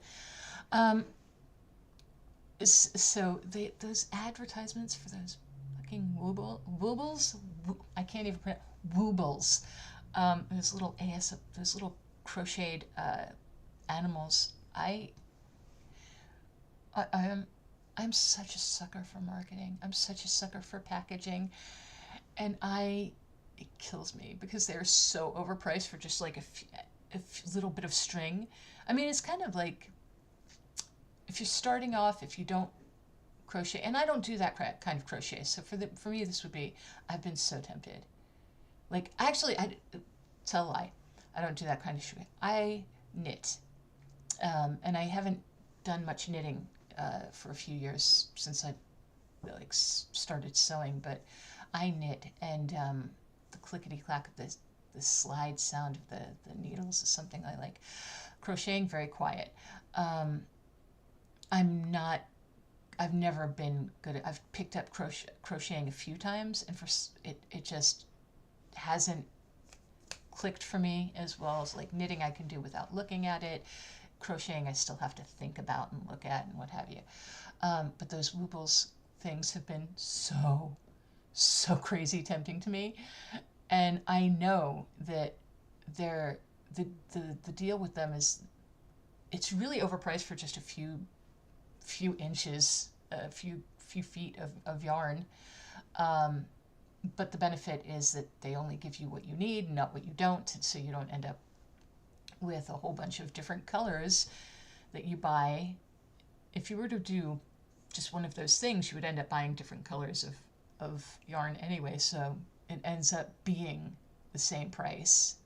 So those advertisements for those fucking woobles, I can't even pronounce woobles. Those little crocheted animals. I'm such a sucker for marketing. I'm such a sucker for packaging, and it kills me because they're so overpriced for just like a little bit of string. I mean, it's kind of like if you're starting off, if you don't crochet, and I don't do that kind of crochet. So for me, this would be, I've been so tempted. Like, actually, I tell a lie. I don't do that kind of crochet. I knit, and I haven't done much knitting for a few years since I like started sewing. But I knit, and the clickety clack of the slide sound of the needles is something I like. Crocheting, very quiet. I'm not. I've never been good at. I've picked up crocheting a few times, and it just hasn't clicked for me as well as like knitting. I can do without looking at it. Crocheting, I still have to think about and look at and what have you. But those Woobles things have been so crazy tempting to me, and I know that they're the deal with them is it's really overpriced for just a few inches, a few feet of yarn. But the benefit is that they only give you what you need, not what you don't, so you don't end up with a whole bunch of different colors that you buy. If you were to do just one of those things, you would end up buying different colors of yarn anyway, so it ends up being the same price.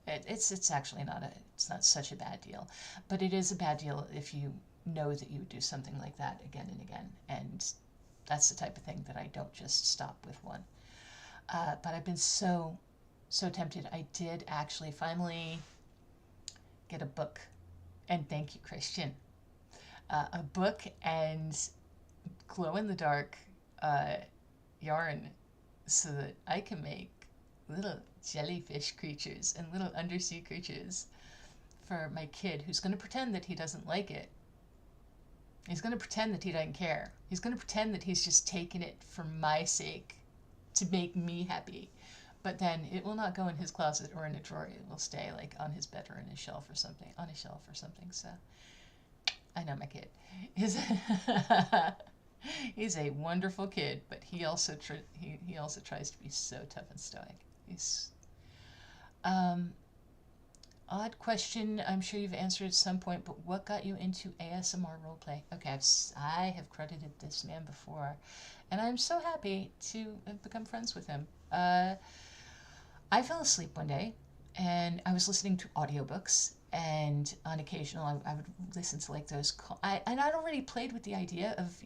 It's actually it's not such a bad deal, but it is a bad deal if you know that you would do something like that again and again, and that's the type of thing that I don't just stop with one. But I've been so tempted. I did actually finally get a book, and thank you, Christian. A book and glow-in-the-dark yarn so that I can make little jellyfish creatures and little undersea creatures for my kid, who's going to pretend that he doesn't like it. He's going to pretend that he doesn't care. He's going to pretend that he's just taking it for my sake to make me happy. But then it will not go in his closet or in a drawer. It will stay like on his bed or in his shelf or something, on a shelf or something. So I know my kid. He's a wonderful kid, but he also tries to be so tough and stoic. He's odd question. I'm sure you've answered at some point, but what got you into ASMR roleplay? Okay, I have credited this man before, and I'm so happy to have become friends with him. I fell asleep one day, and I was listening to audiobooks, and on occasion I would listen to like those. And I'd already played with the idea of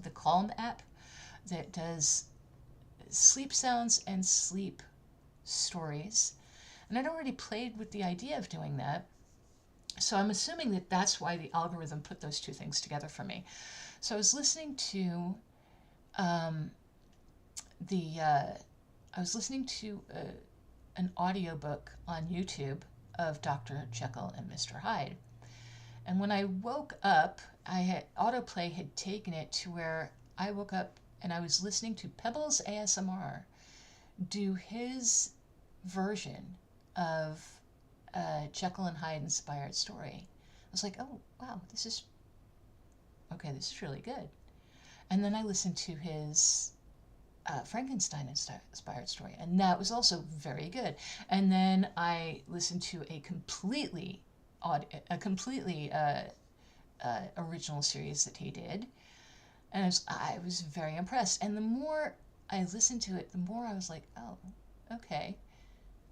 the Calm app that does sleep sounds and sleep stories. And I'd already played with the idea of doing that. So I'm assuming that that's why the algorithm put those two things together for me. So I was listening to an audiobook on YouTube of Dr. Jekyll and Mr. Hyde. And when I woke up, autoplay had taken it to where I woke up and I was listening to Pebbles ASMR do his version of a Jekyll and Hyde inspired story. I was like, oh, wow, this is really good. And then I listened to his Frankenstein inspired story, and that was also very good. And then I listened to a completely original series that he did, and I was very impressed. And the more I listened to it, the more I was like, oh, okay,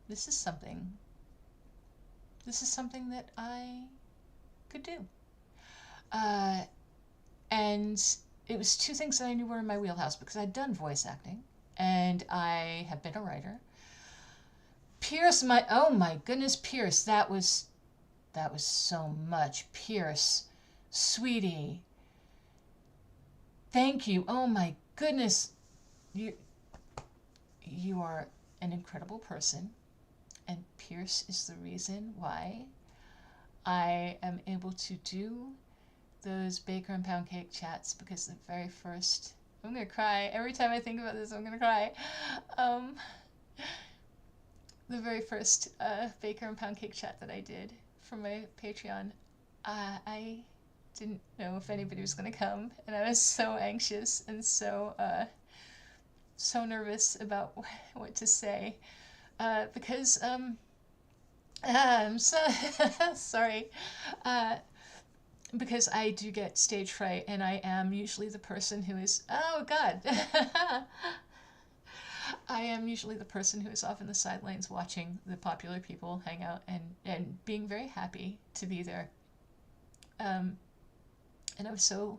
this is something that I could do. And it was two things that I knew were in my wheelhouse because I'd done voice acting and I have been a writer. Pierce, oh my goodness, Pierce, that was so much. Pierce, sweetie, thank you. Oh my goodness, you are an incredible person, and Pierce is the reason why I am able to do those baker and pound cake chats, because the very first, I'm gonna cry every time I think about this. I'm gonna cry. The very first baker and pound cake chat that I did for my Patreon, I didn't know if anybody was going to come, and I was so anxious and so nervous about what to say, because I'm so sorry, because I do get stage fright, and I am usually the person who is, oh God, I am usually the person who is off in the sidelines watching the popular people hang out and being very happy to be there. And I was so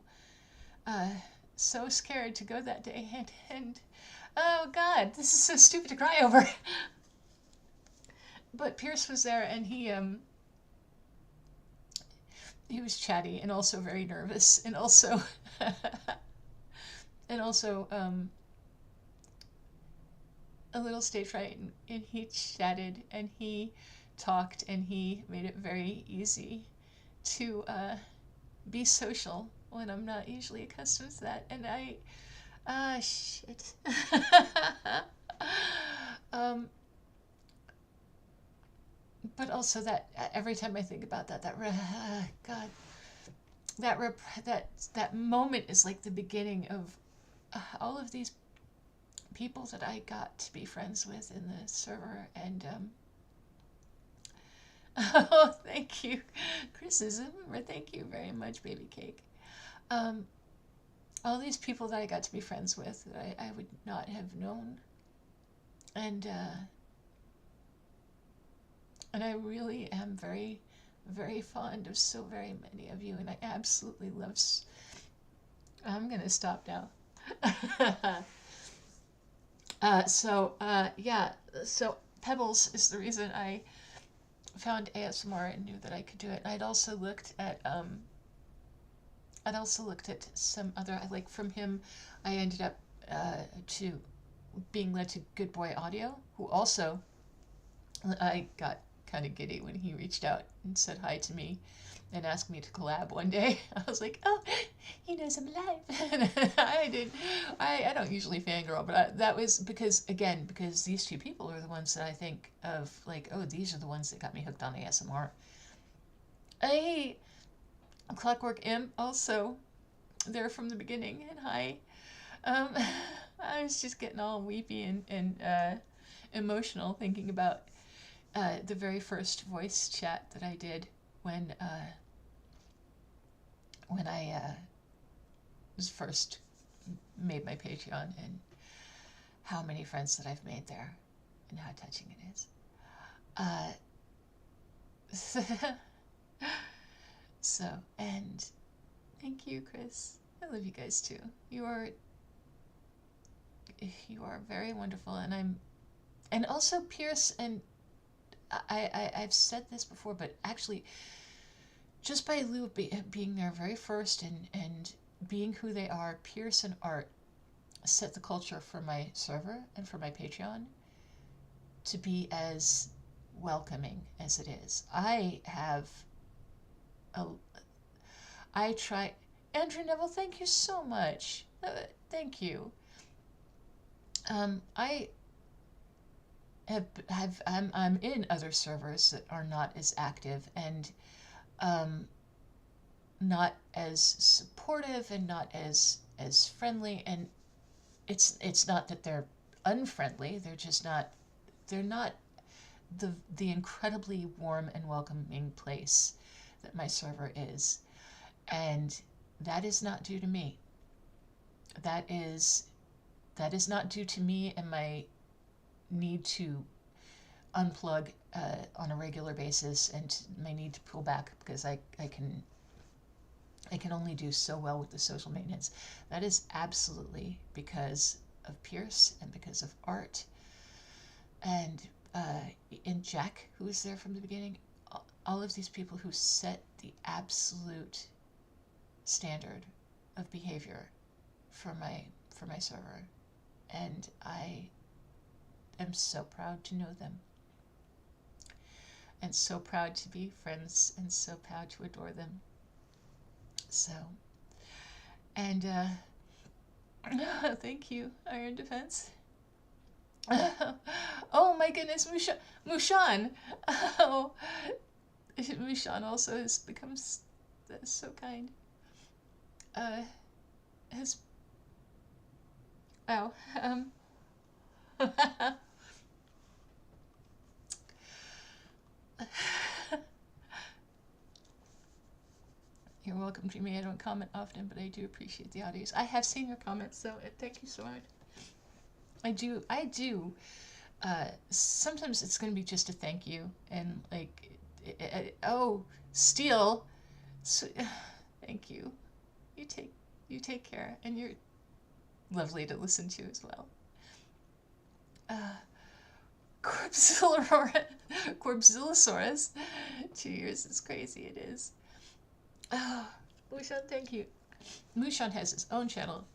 scared to go that day, and oh God, this is so stupid to cry over. But Pierce was there, and he was chatty and also very nervous, and also and also a little stage fright, and he chatted and he talked, and he made it very easy to be social when I'm not usually accustomed to that. And shit. But also that every time I think about that, God, that moment is like the beginning of all of these people that I got to be friends with in the server. And oh, thank you, criticism. Thank you very much, baby cake. All these people that I got to be friends with that I would not have known, and I really am very, very fond of so very many of you, and I absolutely love. I'm gonna stop now. Yeah. So Pebbles is the reason I found ASMR and knew that I could do it. I'd also looked at some other, like from him, I ended up to being led to Good Boy Audio, who also, I got kind of giddy when he reached out and said hi to me and asked me to collab one day. I was like, oh, he knows I'm alive. I don't usually fangirl, but that was because these two people are the ones that I think of, like, oh, these are the ones that got me hooked on ASMR. Hey, Clockwork Imp, also there from the beginning, and hi. I was just getting all weepy and emotional thinking about the very first voice chat that I did when I was first made my Patreon, and how many friends that I've made there and how touching it is. So, and thank you, Chris. I love you guys too. You are very wonderful, and also Pierce, and I've said this before, but actually, just by lieu of being there very first and being who they are, Pierce and Art set the culture for my server and for my Patreon to be as welcoming as it is. I try. Andrew Neville, thank you so much. Thank you. I'm in other servers that are not as active and not as supportive and not as friendly, and it's not that they're unfriendly, they're not the incredibly warm and welcoming place that my server is. And that is not due to me. That is not due to me and my need to unplug on a regular basis, and my need to pull back because I can only do so well with the social maintenance. That is absolutely because of Pierce and because of Art and Jack, who was there from the beginning. All of these people who set the absolute standard of behavior for my server, and I am so proud to know them, and so proud to be friends, and so proud to adore them. So, and thank you, Iron Defense. Oh my goodness, Mushan. Oh, Mushan also has become so kind. has, wow, you're welcome, Jimmy. I don't comment often, but I do appreciate the audios. I have seen your comments, so thank you so much. I do. Sometimes it's going to be just a thank you, and like, oh, Steele, so, thank you. You take care, and you're lovely to listen to as well. Corpsilosaurus, 2 years is crazy, it is. Oh, Mushan, thank you. Mushan has his own channel,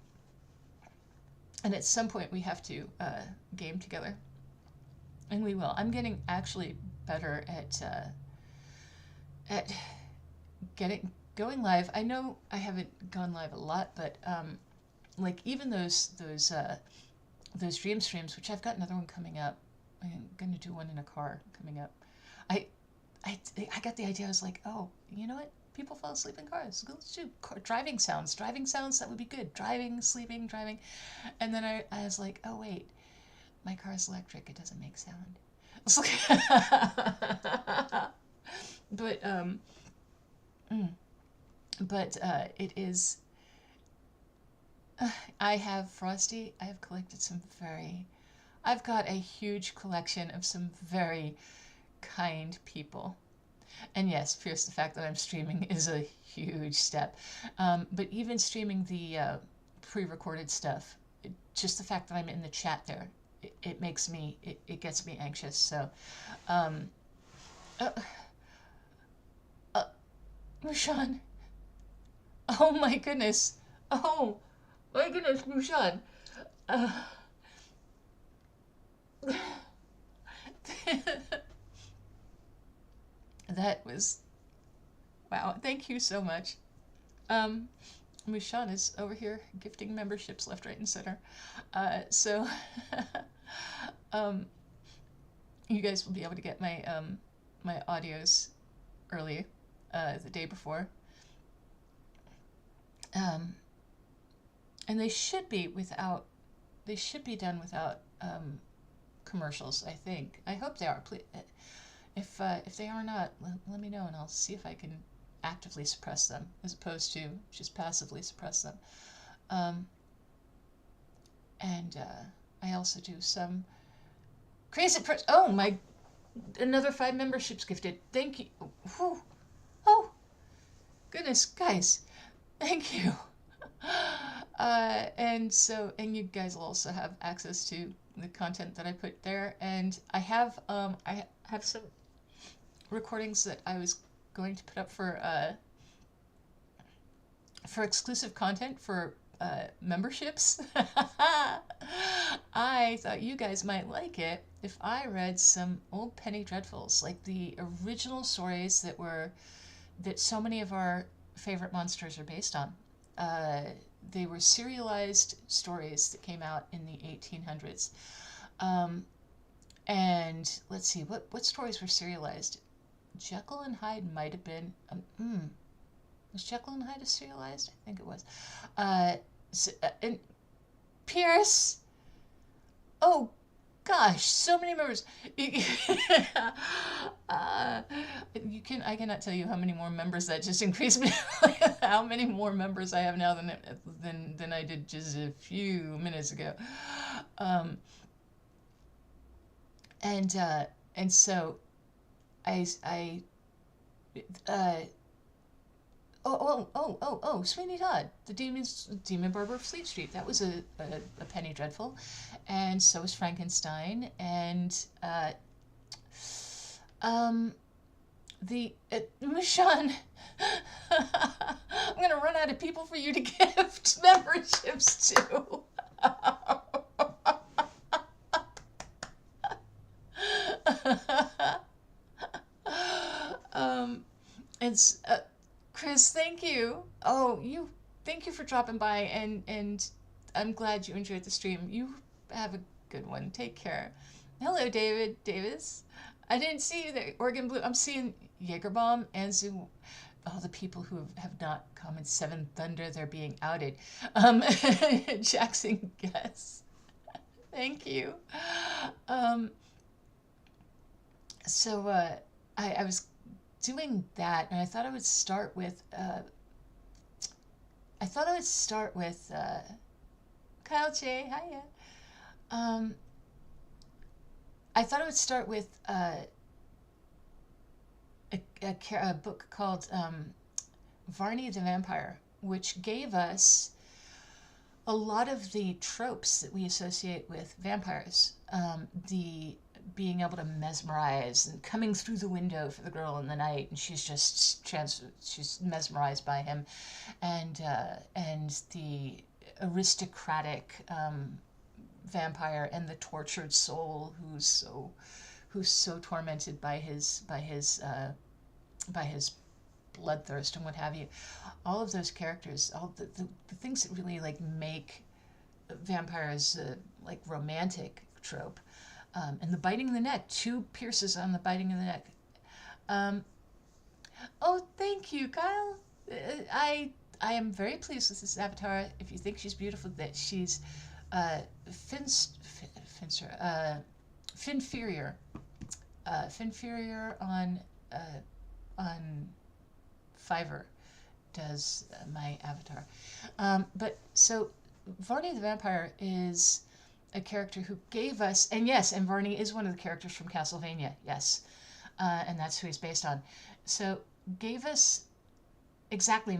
and at some point we have to game together, and we will. I'm getting actually better at going live. I know I haven't gone live a lot, but like even those dream streams, which I've got another one coming up. I'm going to do one in a car coming up. I got the idea. I was like, oh, you know what? People fall asleep in cars. Let's do driving sounds. Driving sounds, that would be good. Driving, sleeping, driving. And then I was like, oh, wait. My car's electric. It doesn't make sound. It's like but it is... I have Frosty. I have collected some very... I've got a huge collection of some very kind people. And yes, Pierce, the fact that I'm streaming is a huge step. But even streaming the pre-recorded stuff, just the fact that I'm in the chat there, it makes me, it gets me anxious. So, Mushan. Oh my goodness. Oh my goodness, Mushan. That was, wow, thank you so much. Mushan is over here gifting memberships left, right, and center. So you guys will be able to get my my audios early, the day before. And they should be done without commercials, I think. I hope they are. Please, if they are not, let me know, and I'll see if I can actively suppress them as opposed to just passively suppress them. And I also do some crazy oh my, another 5 memberships gifted. Thank you. Whew. Oh goodness, guys, thank you. And you guys will also have access to the content that I put there, and I have some recordings that I was going to put up for exclusive content for memberships. I thought you guys might like it if I read some old Penny Dreadfuls, like the original stories that so many of our favorite monsters are based on. They were serialized stories that came out in the 1800s. And let's see, what stories were serialized? Jekyll and Hyde might have been. Was Jekyll and Hyde serialized? I think it was. And Pierce. Oh gosh, so many members. I cannot tell you how many more members that just increased me. How many more members I have now than I did just a few minutes ago. And so Sweeney Todd, the Demon Barber of Fleet Street. That was a Penny Dreadful, and so was Frankenstein, and Mushan. I'm gonna run out of people for you to gift memberships to. It's Chris, thank you. Thank you for dropping by, and I'm glad you enjoyed the stream. You have a good one. Take care. Hello, David Davis. I didn't see the Oregon Blue. I'm seeing Jaegerbaum and Zoo. All the people who have not come in Seven Thunder, they're being outed. Jackson Guess. Thank you. Um, I was doing that, and I thought I would start with. Kyle J. Hiya. Um, I thought I would start with a book called Varney the Vampire, which gave us a lot of the tropes that we associate with vampires. The being able to mesmerize and coming through the window for the girl in the night, and she's mesmerized by him, and the aristocratic vampire and the tortured soul who's so tormented by his bloodthirst and what have you. All of those characters, all the things that really like make vampires like romantic trope, and the biting in the neck, 2 pierces on the biting in the neck. Oh, thank you, Kyle. I am very pleased with this avatar. If you think she's beautiful, that she's Finferior. Finferior on Fiverr does my avatar. But so Varney the Vampire is a character who gave us, and yes, and Varney is one of the characters from Castlevania, yes, and that's who he's based on. So gave us exactly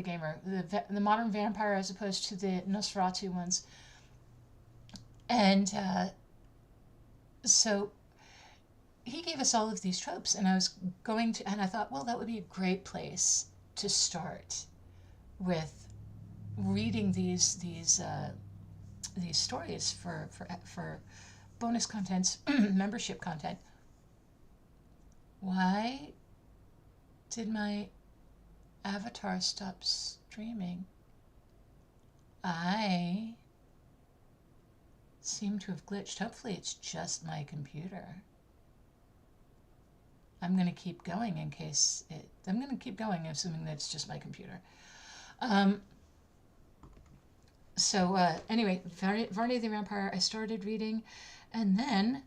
gamer, the modern vampire as opposed to the Nosferatu ones, and so he gave us all of these tropes, and I thought, well, that would be a great place to start with reading these stories for bonus contents, membership content. Why did my avatar stop streaming? I seem to have glitched. Hopefully it's just my computer. I'm going to keep going assuming that it's just my computer. Anyway, Varney the Vampire, I started reading, and then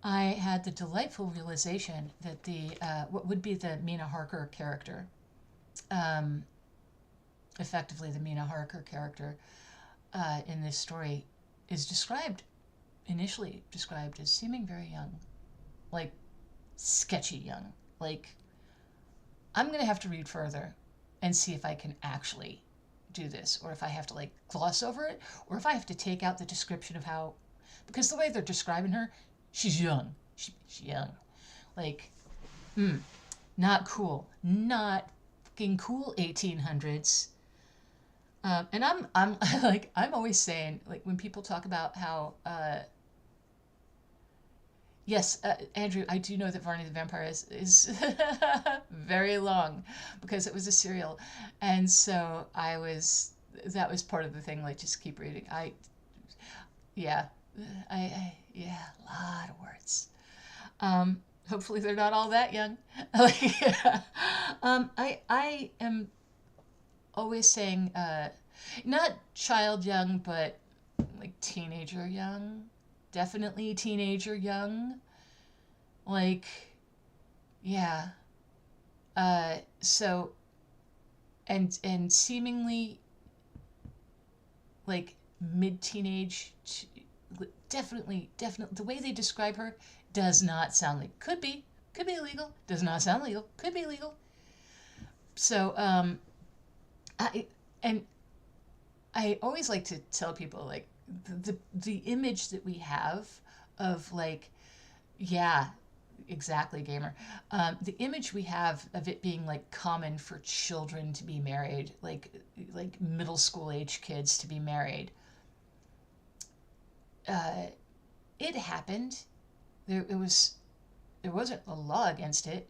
I had the delightful realization that what would be the Mina Harker character, effectively the Mina Harker character in this story, is initially described as seeming very young, like sketchy young. Like, I'm going to have to read further and see if I can actually do this, or if I have to like gloss over it, or if I have to take out the description of how, because the way they're describing her, she's young. She's young. Like, not cool. Not fucking cool 1800s. And I'm like, I'm always saying, like, when people talk about how, yes, Andrew, I do know that Varney the Vampire is very long, because it was a serial. And so that was part of the thing, like, just keep reading. Yeah, a lot of words. Hopefully they're not all that young. I am always saying, not child young, but like teenager young. Definitely teenager young. Like, yeah. So, and seemingly like mid-teenage, definitely, the way they describe her does not sound like, could be illegal, does not sound legal, could be legal. So, I always like to tell people, like, the image that we have of, like, yeah, exactly, gamer. The image we have of it being like common for children to be married, like middle school age kids to be married. It happened. There wasn't a law against it,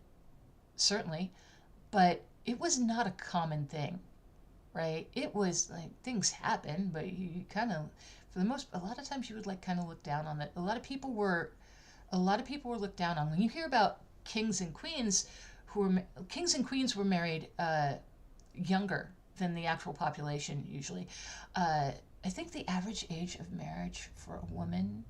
certainly, but it was not a common thing, right? It was like, things happen, but you kind of, a lot of times you would like kind of look down on it. A lot of people were a lot of people were looked down on. When you hear about kings and queens were married younger than the actual population usually. I think the average age of marriage for a woman,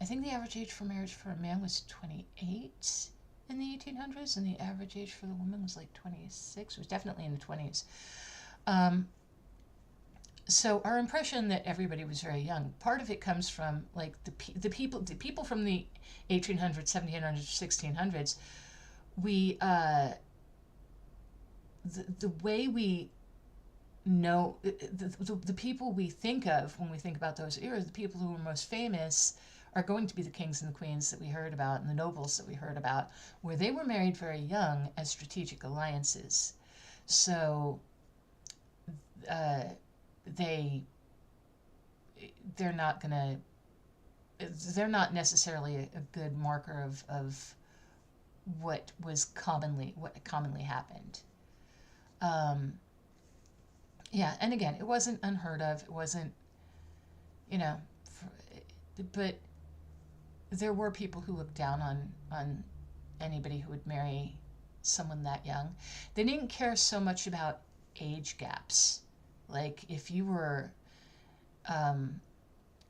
I think the average age for marriage for a man was 28 in the 1800s, and the average age for the woman was like 26. It was definitely in the 20s. So our impression that everybody was very young, part of it comes from like the people from the 1800s, 1700s, 1600s. We the way we know the people we think of when we think about those eras, the people who were most famous are going to be the kings and the queens that we heard about and the nobles that we heard about, where they were married very young as strategic alliances. So they're not necessarily a good marker of what commonly happened. Yeah, and again, it wasn't unheard of. It wasn't, but there were people who looked down on anybody who would marry someone that young. They didn't care so much about age gaps. Like if you were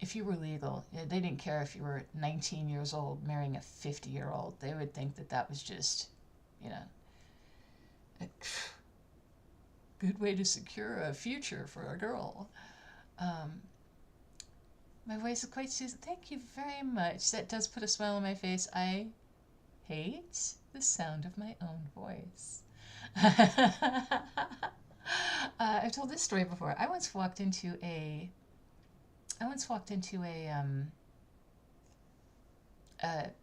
legal, they didn't care if you were 19 years old marrying a 50-year-old. They would think that was just, a good way to secure a future for a girl. My voice is quite Susan. Thank you very much. That does put a smile on my face. I hate the sound of my own voice. I've told this story before. I once walked into a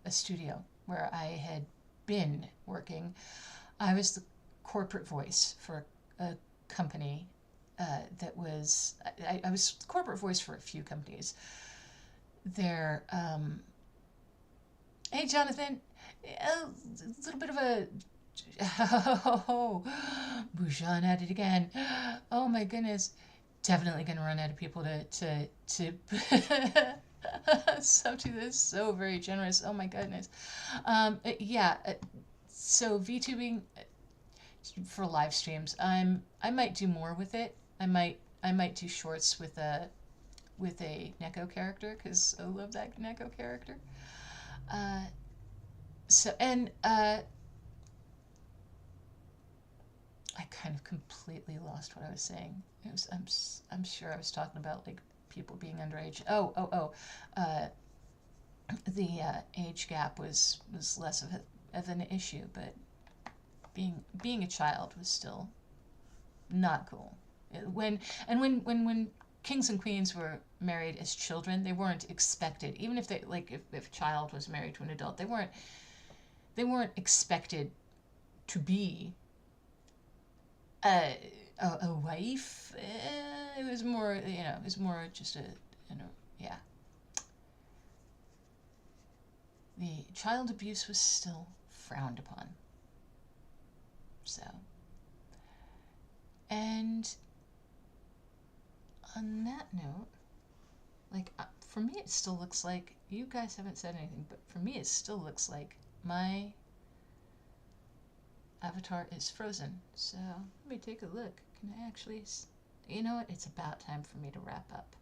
studio where I had been working. I was the corporate voice for a company that was, I was the corporate voice for a few companies. There, hey Jonathan, a little bit of a, oh, Boujon at it again. Oh my goodness. Definitely going to run out of people to sub to this. So very generous. Oh my goodness. Yeah. So VTubing for live streams. I might do more with it. I might do shorts with a Neko character because I love that Neko character. I kind of completely lost what I was saying. I'm sure I was talking about like people being underage. The age gap was less of an issue, but being a child was still not cool. When kings and queens were married as children, they weren't expected. Even if if a child was married to an adult, they weren't expected to be a wife. It was more, it was more just yeah. The child abuse was still frowned upon. So, and on that note, for me it still looks like, you guys haven't said anything, but for me it still looks like my avatar is frozen. So let me take a look. Can I actually, you know what? It's about time for me to wrap up.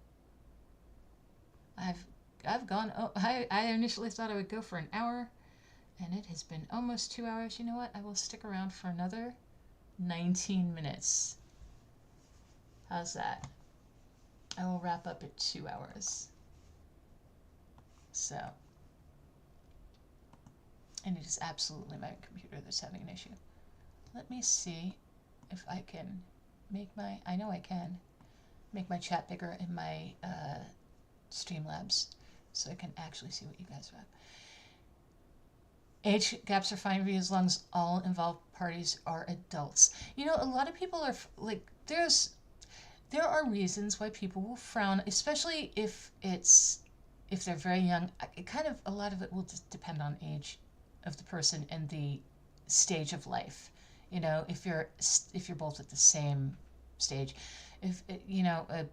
I've gone, I initially thought I would go for an hour, and it has been almost 2 hours. You know what? I will stick around for another 19 minutes. How's that? I will wrap up at 2 hours. So, and it is absolutely my computer that's having an issue. Let me see if I can make I know I can, make my chat bigger in my Streamlabs so I can actually see what you guys have. Age gaps are fine for you as long as all involved parties are adults. A lot of people are like, there are reasons why people will frown, especially if they're very young. A lot of it will just depend on age of the person and the stage of life. If you're both at the same stage, if a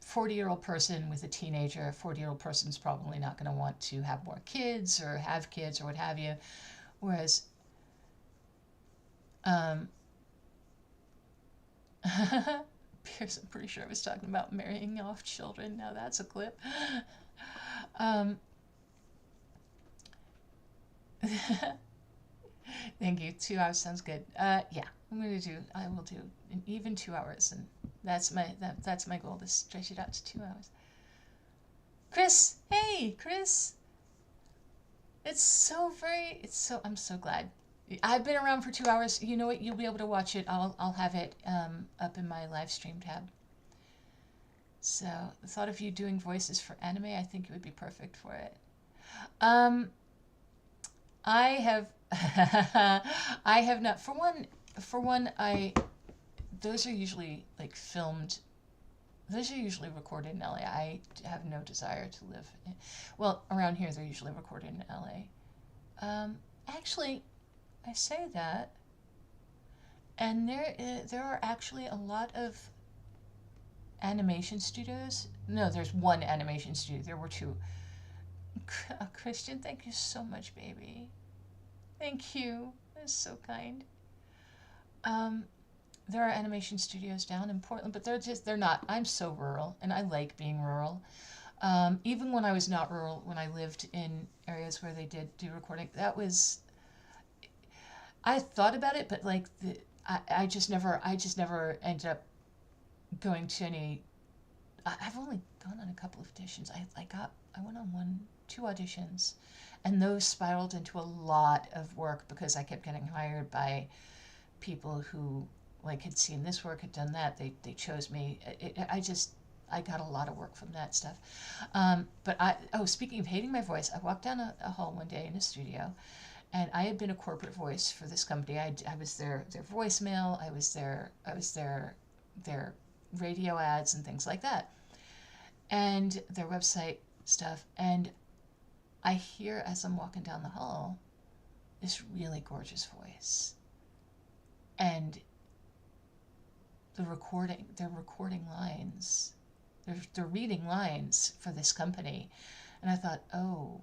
40-year-old person with a teenager. A 40-year-old person is probably not going to want to have more kids or have kids or what have you. Whereas, Pierce, I'm pretty sure I was talking about marrying off children. Now that's a clip. Thank you. 2 hours sounds good. Yeah, I will do an even 2 hours, and that's my goal, to stretch it out to 2 hours. Chris, hey, Chris. I'm so glad. I've been around for 2 hours. You know what? You'll be able to watch it. I'll have it up in my live stream tab. So the thought of you doing voices for anime, I think you would be perfect for it. I have I have not. For one, those are usually like filmed. Those are usually recorded in LA. I have no desire to live well, around here they're usually recorded in LA. Actually, I say that, and there are actually a lot of animation studios. No, there's one animation studio. There were 2. Christian, thank you so much, baby. Thank you. That's so kind. There are animation studios down in Portland, but they're not. I'm so rural, and I like being rural. Even when I was not rural, when I lived in areas where they did do recording, I thought about it, but like I just never ended up going to any. I've only gone on a couple of auditions. I went on 2 auditions, and those spiraled into a lot of work because I kept getting hired by people who like had seen this work, had done that. They chose me. I got a lot of work from that stuff. But speaking of hating my voice, I walked down a hall one day in a studio, and I had been a corporate voice for this company. I was their voicemail. I was their radio ads and things like that, and their website stuff. And I hear, as I'm walking down the hall, this really gorgeous voice, and they're recording lines. They're reading lines for this company. And I thought, oh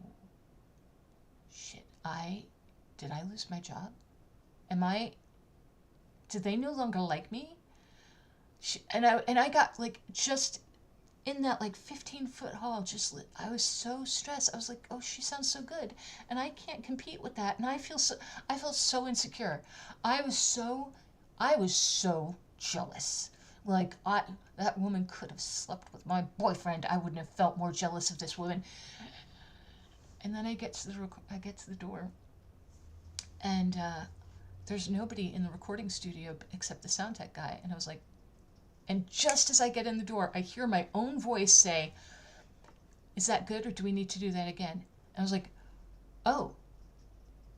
shit, did I lose my job? Did they no longer like me? And I got like, just in that like 15-foot hall, I was so stressed. I was like, oh, she sounds so good, and I can't compete with that. And I felt so insecure. I was so jealous. Like, that woman could have slept with my boyfriend. I wouldn't have felt more jealous of this woman. And then I get to the door, and there's nobody in the recording studio except the sound tech guy. And I was like, and just as I get in the door, I hear my own voice say, "Is that good, or do we need to do that again?" And I was like, oh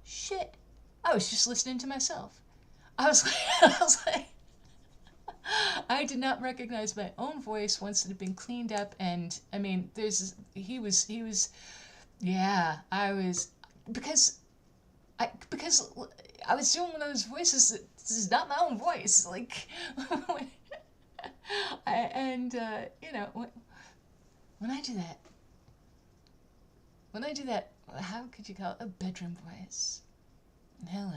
shit, I was just listening to myself. I was like, I did not recognize my own voice once it had been cleaned up. And I mean, because I was doing one of those voices that this is not my own voice. Like, when I do that, how could you call it a bedroom voice? Hello.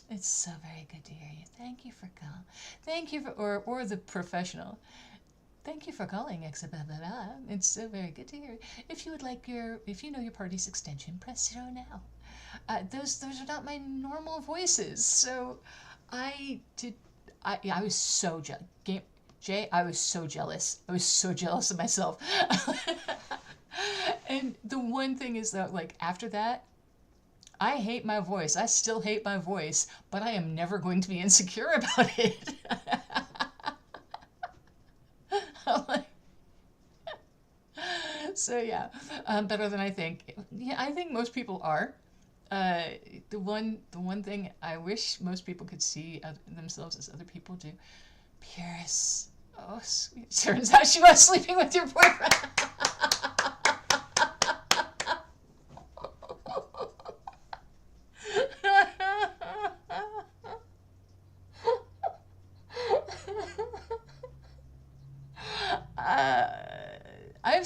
It's so very good to hear you. Thank you for calling. Thank you for, or the professional. Thank you for calling. It's so very good to hear you. If you know your party's extension, press 0 now. Those are not my normal voices. So I was so jealous. Jay, I was so jealous. I was so jealous of myself. And the one thing is that, like, after that, I hate my voice. I still hate my voice, but I am never going to be insecure about it. So yeah, better than I think. Yeah, I think most people are. The one thing I wish most people could see themselves as other people do. Pierce. Oh, sweet. Turns out she was sleeping with your boyfriend.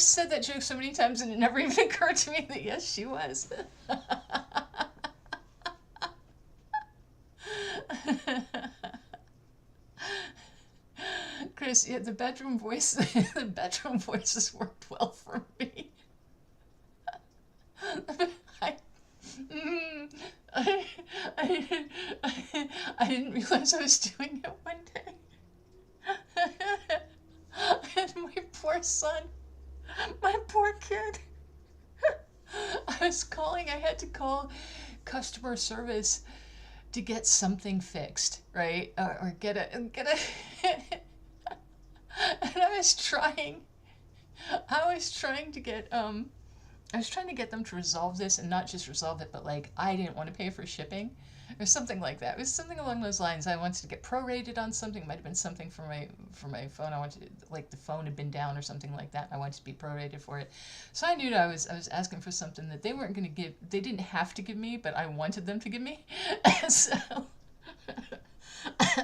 I've said that joke so many times and it never even occurred to me that yes, she was. Chris, yeah, the bedroom voice, the bedroom voices worked well for me. I, mm, I, I, I didn't realize I was doing it one day. And my poor son, my poor kid. I had to call customer service to get something fixed, right? Or get a, and I was trying to get, I was trying to get them to resolve this and not just resolve it, but like I didn't want to pay for shipping or something like that. It was something along those lines. I wanted to get prorated on something. It might have been something for my phone. I wanted like the phone had been down or something like that. And I wanted to be prorated for it. So I knew that I was asking for something that they weren't going to give. They didn't have to give me, but I wanted them to give me. So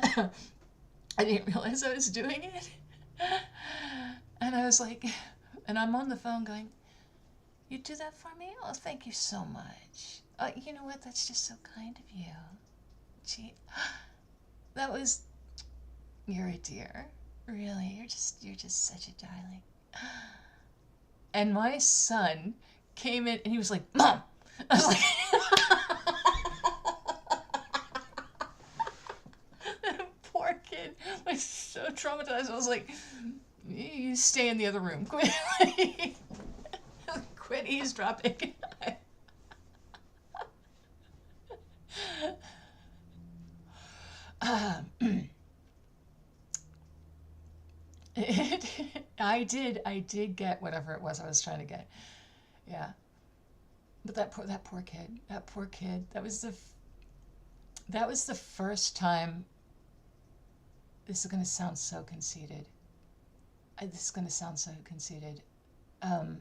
I didn't realize I was doing it. And I was like, and I'm on the phone going, "You do that for me? Oh, thank you so much. You know what? That's just so kind of you. Gee, that was, you're a dear. Really, you're just such a darling." And my son came in and he was like, "Mom!" I was like, poor kid was so traumatized. I was like, "You stay in the other room. Quit, quit eavesdropping." I did get whatever it was I was trying to get. Yeah. But that poor kid, that was the first time. This is going to sound so conceited. Um,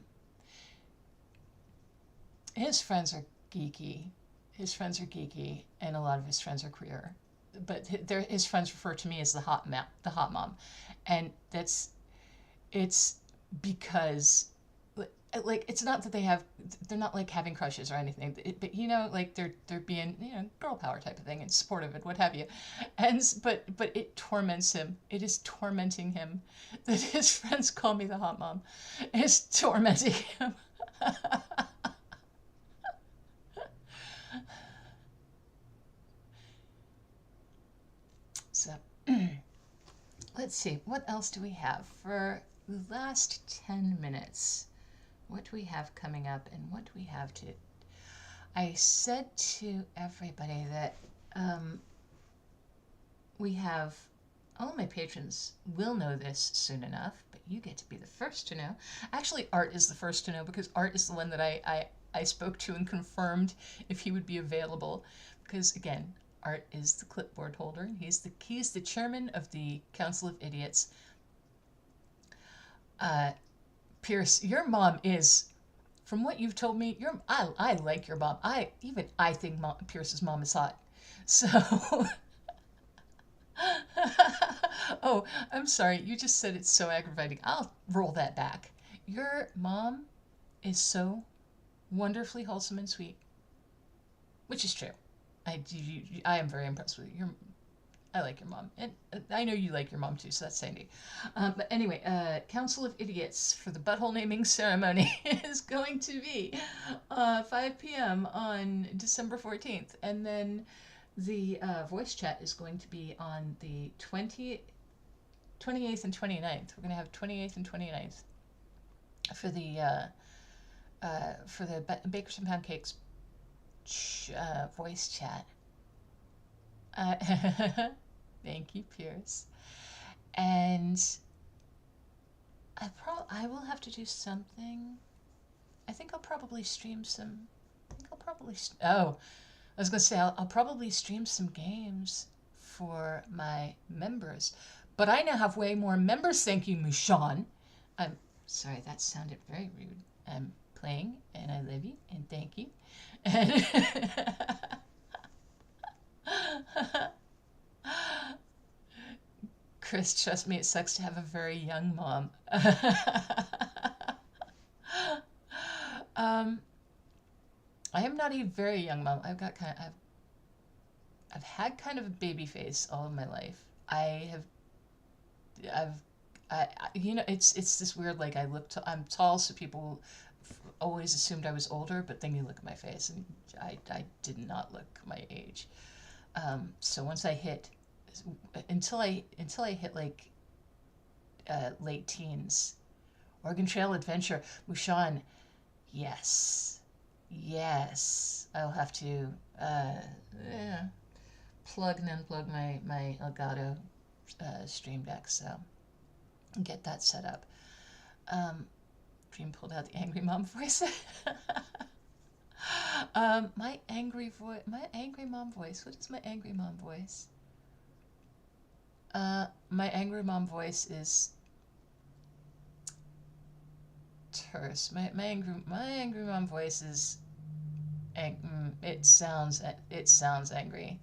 his friends are geeky. And a lot of his friends are queer. But his friends refer to me as the hot mom, and it's because like it's not that they're not like having crushes or anything, but like they're being girl power type of thing and supportive and what have you, and but it torments him. It is tormenting him that his friends call me the hot mom. It's tormenting him. So let's see, what else do we have for the last 10 minutes? What do we have coming up and what do we have to... I said to everybody that we have... All my patrons will know this soon enough, but you get to be the first to know. Actually, Art is the first to know because Art is the one that I spoke to and confirmed if he would be available. Because, again, Art is the clipboard holder. He's the chairman of the Council of Idiots. Pierce, your mom is, from what you've told me, I like your mom. I think Pierce's mom is hot. So, oh, I'm sorry. You just said it's so aggravating. I'll roll that back. Your mom is so wonderfully wholesome and sweet, which is true. I am very impressed with you. I like your mom, and I know you like your mom too, so that's Sandy. But anyway, Council of Idiots for the butthole naming ceremony is going to be 5 p.m. on December 14th, and then the voice chat is going to be on the 28th and 29th. We're going to have 28th and 29th for the Bakers and Pound Cakes voice chat. Thank you, Pierce. And I will have to do something. I think I'll probably stream some. Oh, I was gonna say I'll probably stream some games for my members. But I now have way more members. Thank you, Mushan. I'm sorry, that sounded very rude. I'm playing, and I love you, and thank you. Chris, trust me, it sucks to have a very young mom. I am not a very young mom. I've had kind of a baby face all of my life. I've you know, it's this weird, like, I'm tall, so people always assumed I was older, but then you look at my face and I did not look my age. So once I hit, until I hit like late teens, Oregon Trail Adventure, Mushan, yes, yes, I'll have to yeah, plug and unplug my Elgato Stream Deck, so get that set up. Dream pulled out the angry mom voice. My angry mom voice. What is my angry mom voice? My angry mom voice is terse. My angry mom voice is it sounds angry.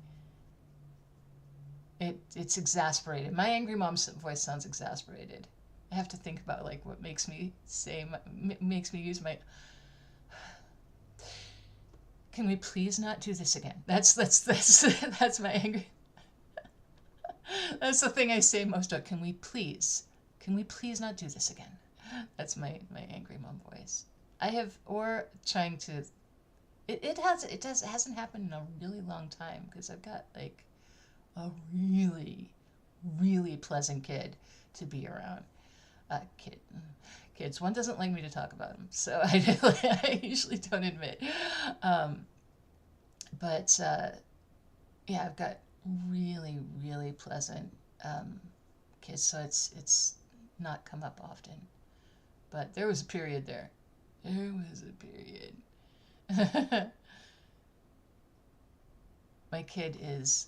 It's exasperated. My angry mom's voice sounds exasperated. I have to think about like what makes me use my. Can we please not do this again? That's my angry. That's the thing I say most of. Can we please not do this again? That's my angry mom voice. I have, or trying to. It hasn't happened in a really long time because I've got like a really, really pleasant kid to be around. Kids. One doesn't like me to talk about them, so I usually don't admit. But yeah, I've got really, really pleasant kids, so it's not come up often. But there was a period there. There was a period. My kid is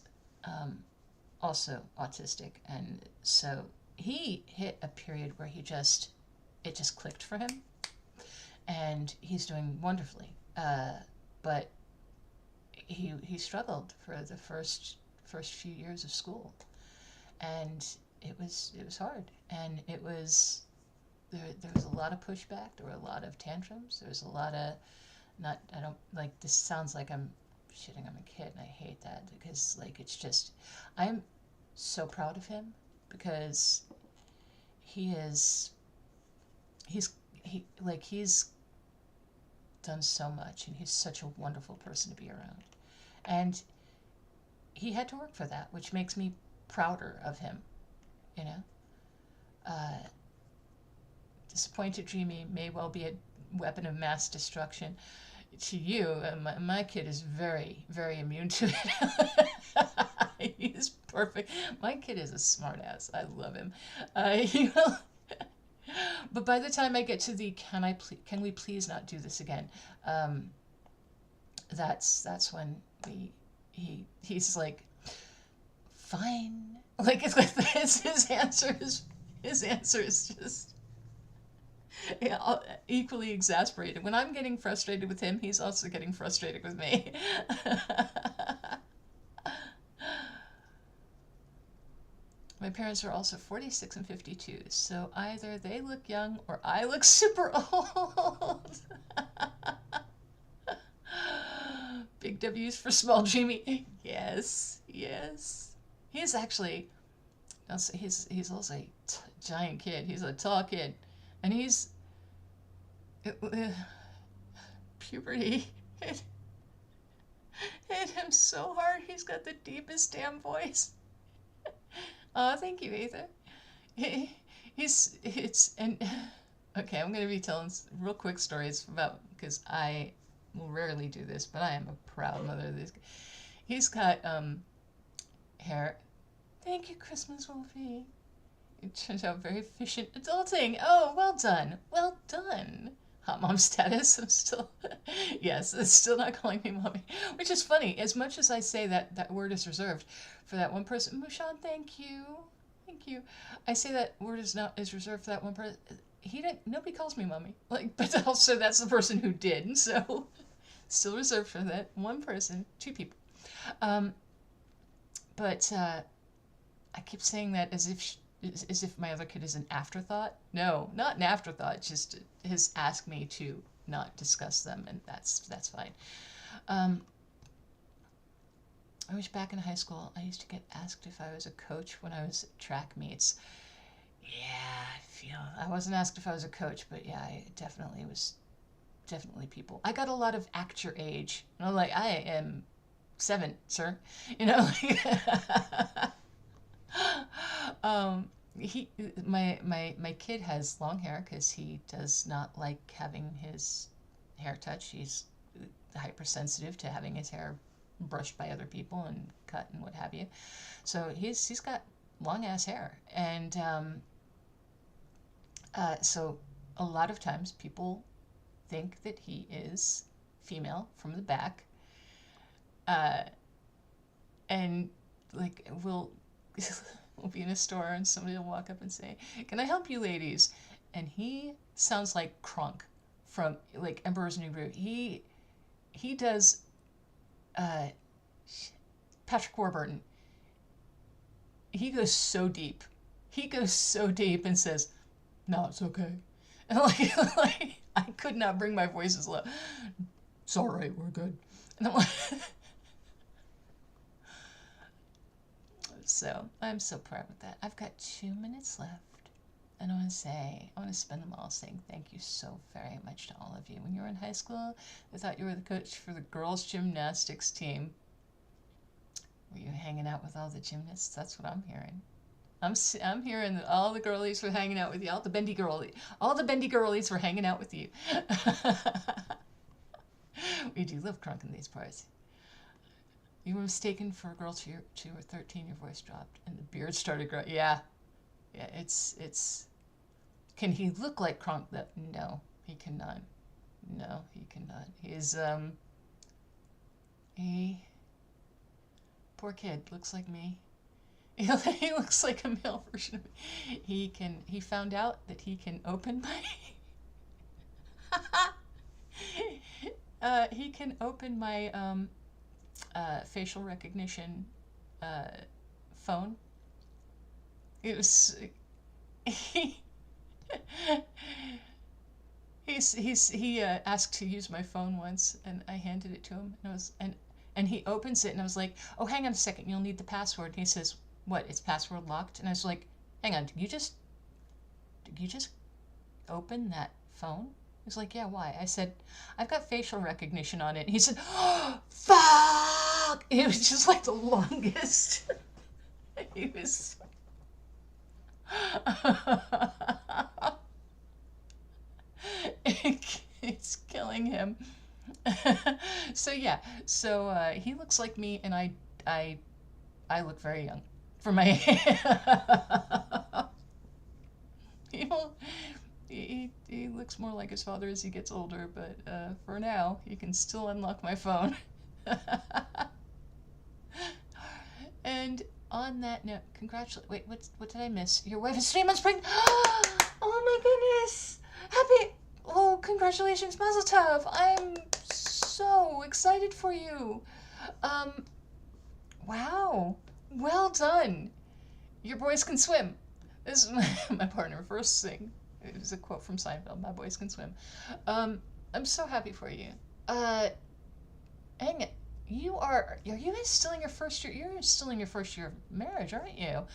also autistic, and so he hit a period where it just clicked for him, and he's doing wonderfully. But he struggled for the first few years of school, and it was hard, and there was a lot of pushback. There were a lot of tantrums. There was a lot of I don't like this. Sounds like I'm shitting on my kid, and I hate that because like it's just I'm so proud of him because he's done so much, and he's such a wonderful person to be around, and he had to work for that, which makes me prouder of him, you know. Disappointed dreamy may well be a weapon of mass destruction to you. My kid is very, very immune to it. He's perfect. My kid is a smart ass. I love him. But by the time I get to the can we please not do this again, that's when he's like, fine. Like it's like his answer is just equally exasperated. When I'm getting frustrated with him, he's also getting frustrated with me. My parents are also 46 and 52, so either they look young or I look super old. Big W's for small dreamy. Yes. He's actually, he's also a giant kid. He's a tall kid. And he's, puberty hit him so hard. He's got the deepest damn voice. Oh, thank you, Ethan. Okay, I'm going to be telling real quick stories about, because I will rarely do this, but I am a proud mother of this. He's got hair. Thank you, Christmas Wolfie. It turns out very efficient adulting. Oh, well done. Well done. Hot mom status. I'm still, yes, it's still not calling me mommy. Which is funny. As much as I say that word is reserved for that one person. Mushan, thank you. Thank you. I say that word is reserved for that one person. Nobody calls me mommy. Like, but also that's the person who did. So, still reserved for that one person, two people. But I keep saying that as if my other kid is an afterthought. No, not an afterthought. Just has asked me to not discuss them, and that's fine. I wish back in high school I used to get asked if I was a coach when I was at track meets. Yeah, I wasn't asked if I was a coach, but yeah, I definitely was. Definitely people. I got a lot of act your age. And I'm like, I am 7, sir. You know, he my kid has long hair because he does not like having his hair touched. He's hypersensitive to having his hair brushed by other people and cut and what have you. So he's got long ass hair, and so a lot of times people think that he is female from the back, and like we'll be in a store and somebody will walk up and say, "Can I help you, ladies?" And he sounds like Kronk from like Emperor's New Groove. He does Patrick Warburton. He goes so deep. He goes so deep and says, "No, it's okay." And like I could not bring my voice as low. "It's all right, we're good." And I'm like, so I'm so proud of that. I've got 2 minutes left. And I want to spend them all saying thank you so very much to all of you. When you were in high school, I thought you were the coach for the girls' gymnastics team. Were you hanging out with all the gymnasts? That's what I'm hearing. I'm hearing that all the girlies were hanging out with you. All the bendy girlies were hanging out with you. We do love crunk in these parts. You were mistaken for a girl till you were 13. Your voice dropped and the beard started growing. Yeah, it's. Can he look like Kronk? No, he cannot. No, he cannot. He. Poor kid, looks like me. He looks like a male version of me. He found out that he can open my he can open my facial recognition phone. It was he he asked to use my phone once, and I handed it to him, and he opens it, and I was like, "Oh, hang on a second, you'll need the password." And he says, "What? It's password locked?" And I was like, "Hang on, did you just open that phone?" He's like, "Yeah, why?" I said, "I've got facial recognition on it." And he said, "Oh, fuck!" It was just like the longest. He was. It's killing him. So yeah, he looks like me, and I look very young for my he looks more like his father as he gets older, but for now he can still unlock my phone. And on that note, wait, what did I miss? Your wife is 3 months pregnant. Oh my goodness, congratulations, Mazel Tov. I'm so excited for you. Wow, well done. Your boys can swim. This is my partner first thing. It was a quote from Seinfeld. My boys can swim. I'm so happy for you. Hang it. Are you guys still in your first year? You're still in your first year of marriage, aren't you?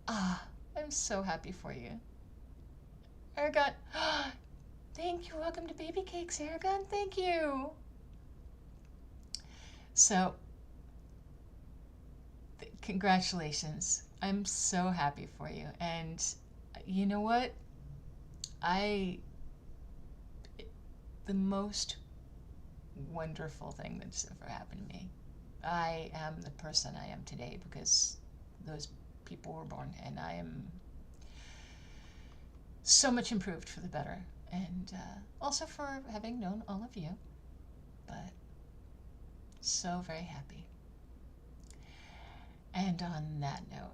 I'm so happy for you. Aragon, thank you. Welcome to Baby Cakes, Aragon. Thank you. So, congratulations. I'm so happy for you. And you know what? The most wonderful thing that's ever happened to me. I am the person I am today because those people were born, and I am so much improved for the better, and also for having known all of you, but so very happy. And on that note,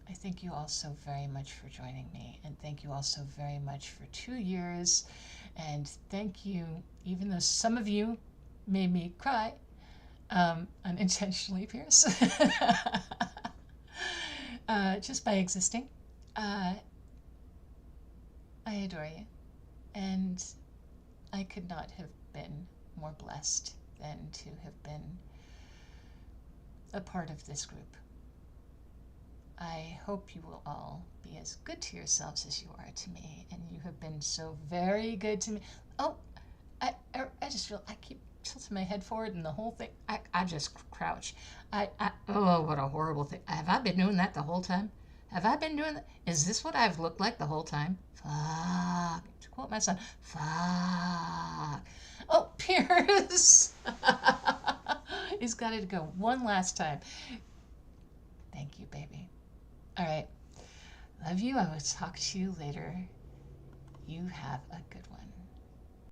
I thank you all so very much for joining me, and thank you all so very much for 2 years, and thank you, even though some of you made me cry, unintentionally, Pierce, just by existing. I adore you, and I could not have been more blessed than to have been a part of this group. I hope you will all be as good to yourselves as you are to me, and you have been so very good to me. Oh, I just feel I keep tilting my head forward and the whole thing. I just crouch. Oh, what a horrible thing. Have I been doing that the whole time? Have I been doing that? Is this what I've looked like the whole time? Fuck. To quote my son, fuck. Oh, Pierce. He's got to go one last time. Thank you, baby. All right. Love you. I will talk to you later. You have a good one.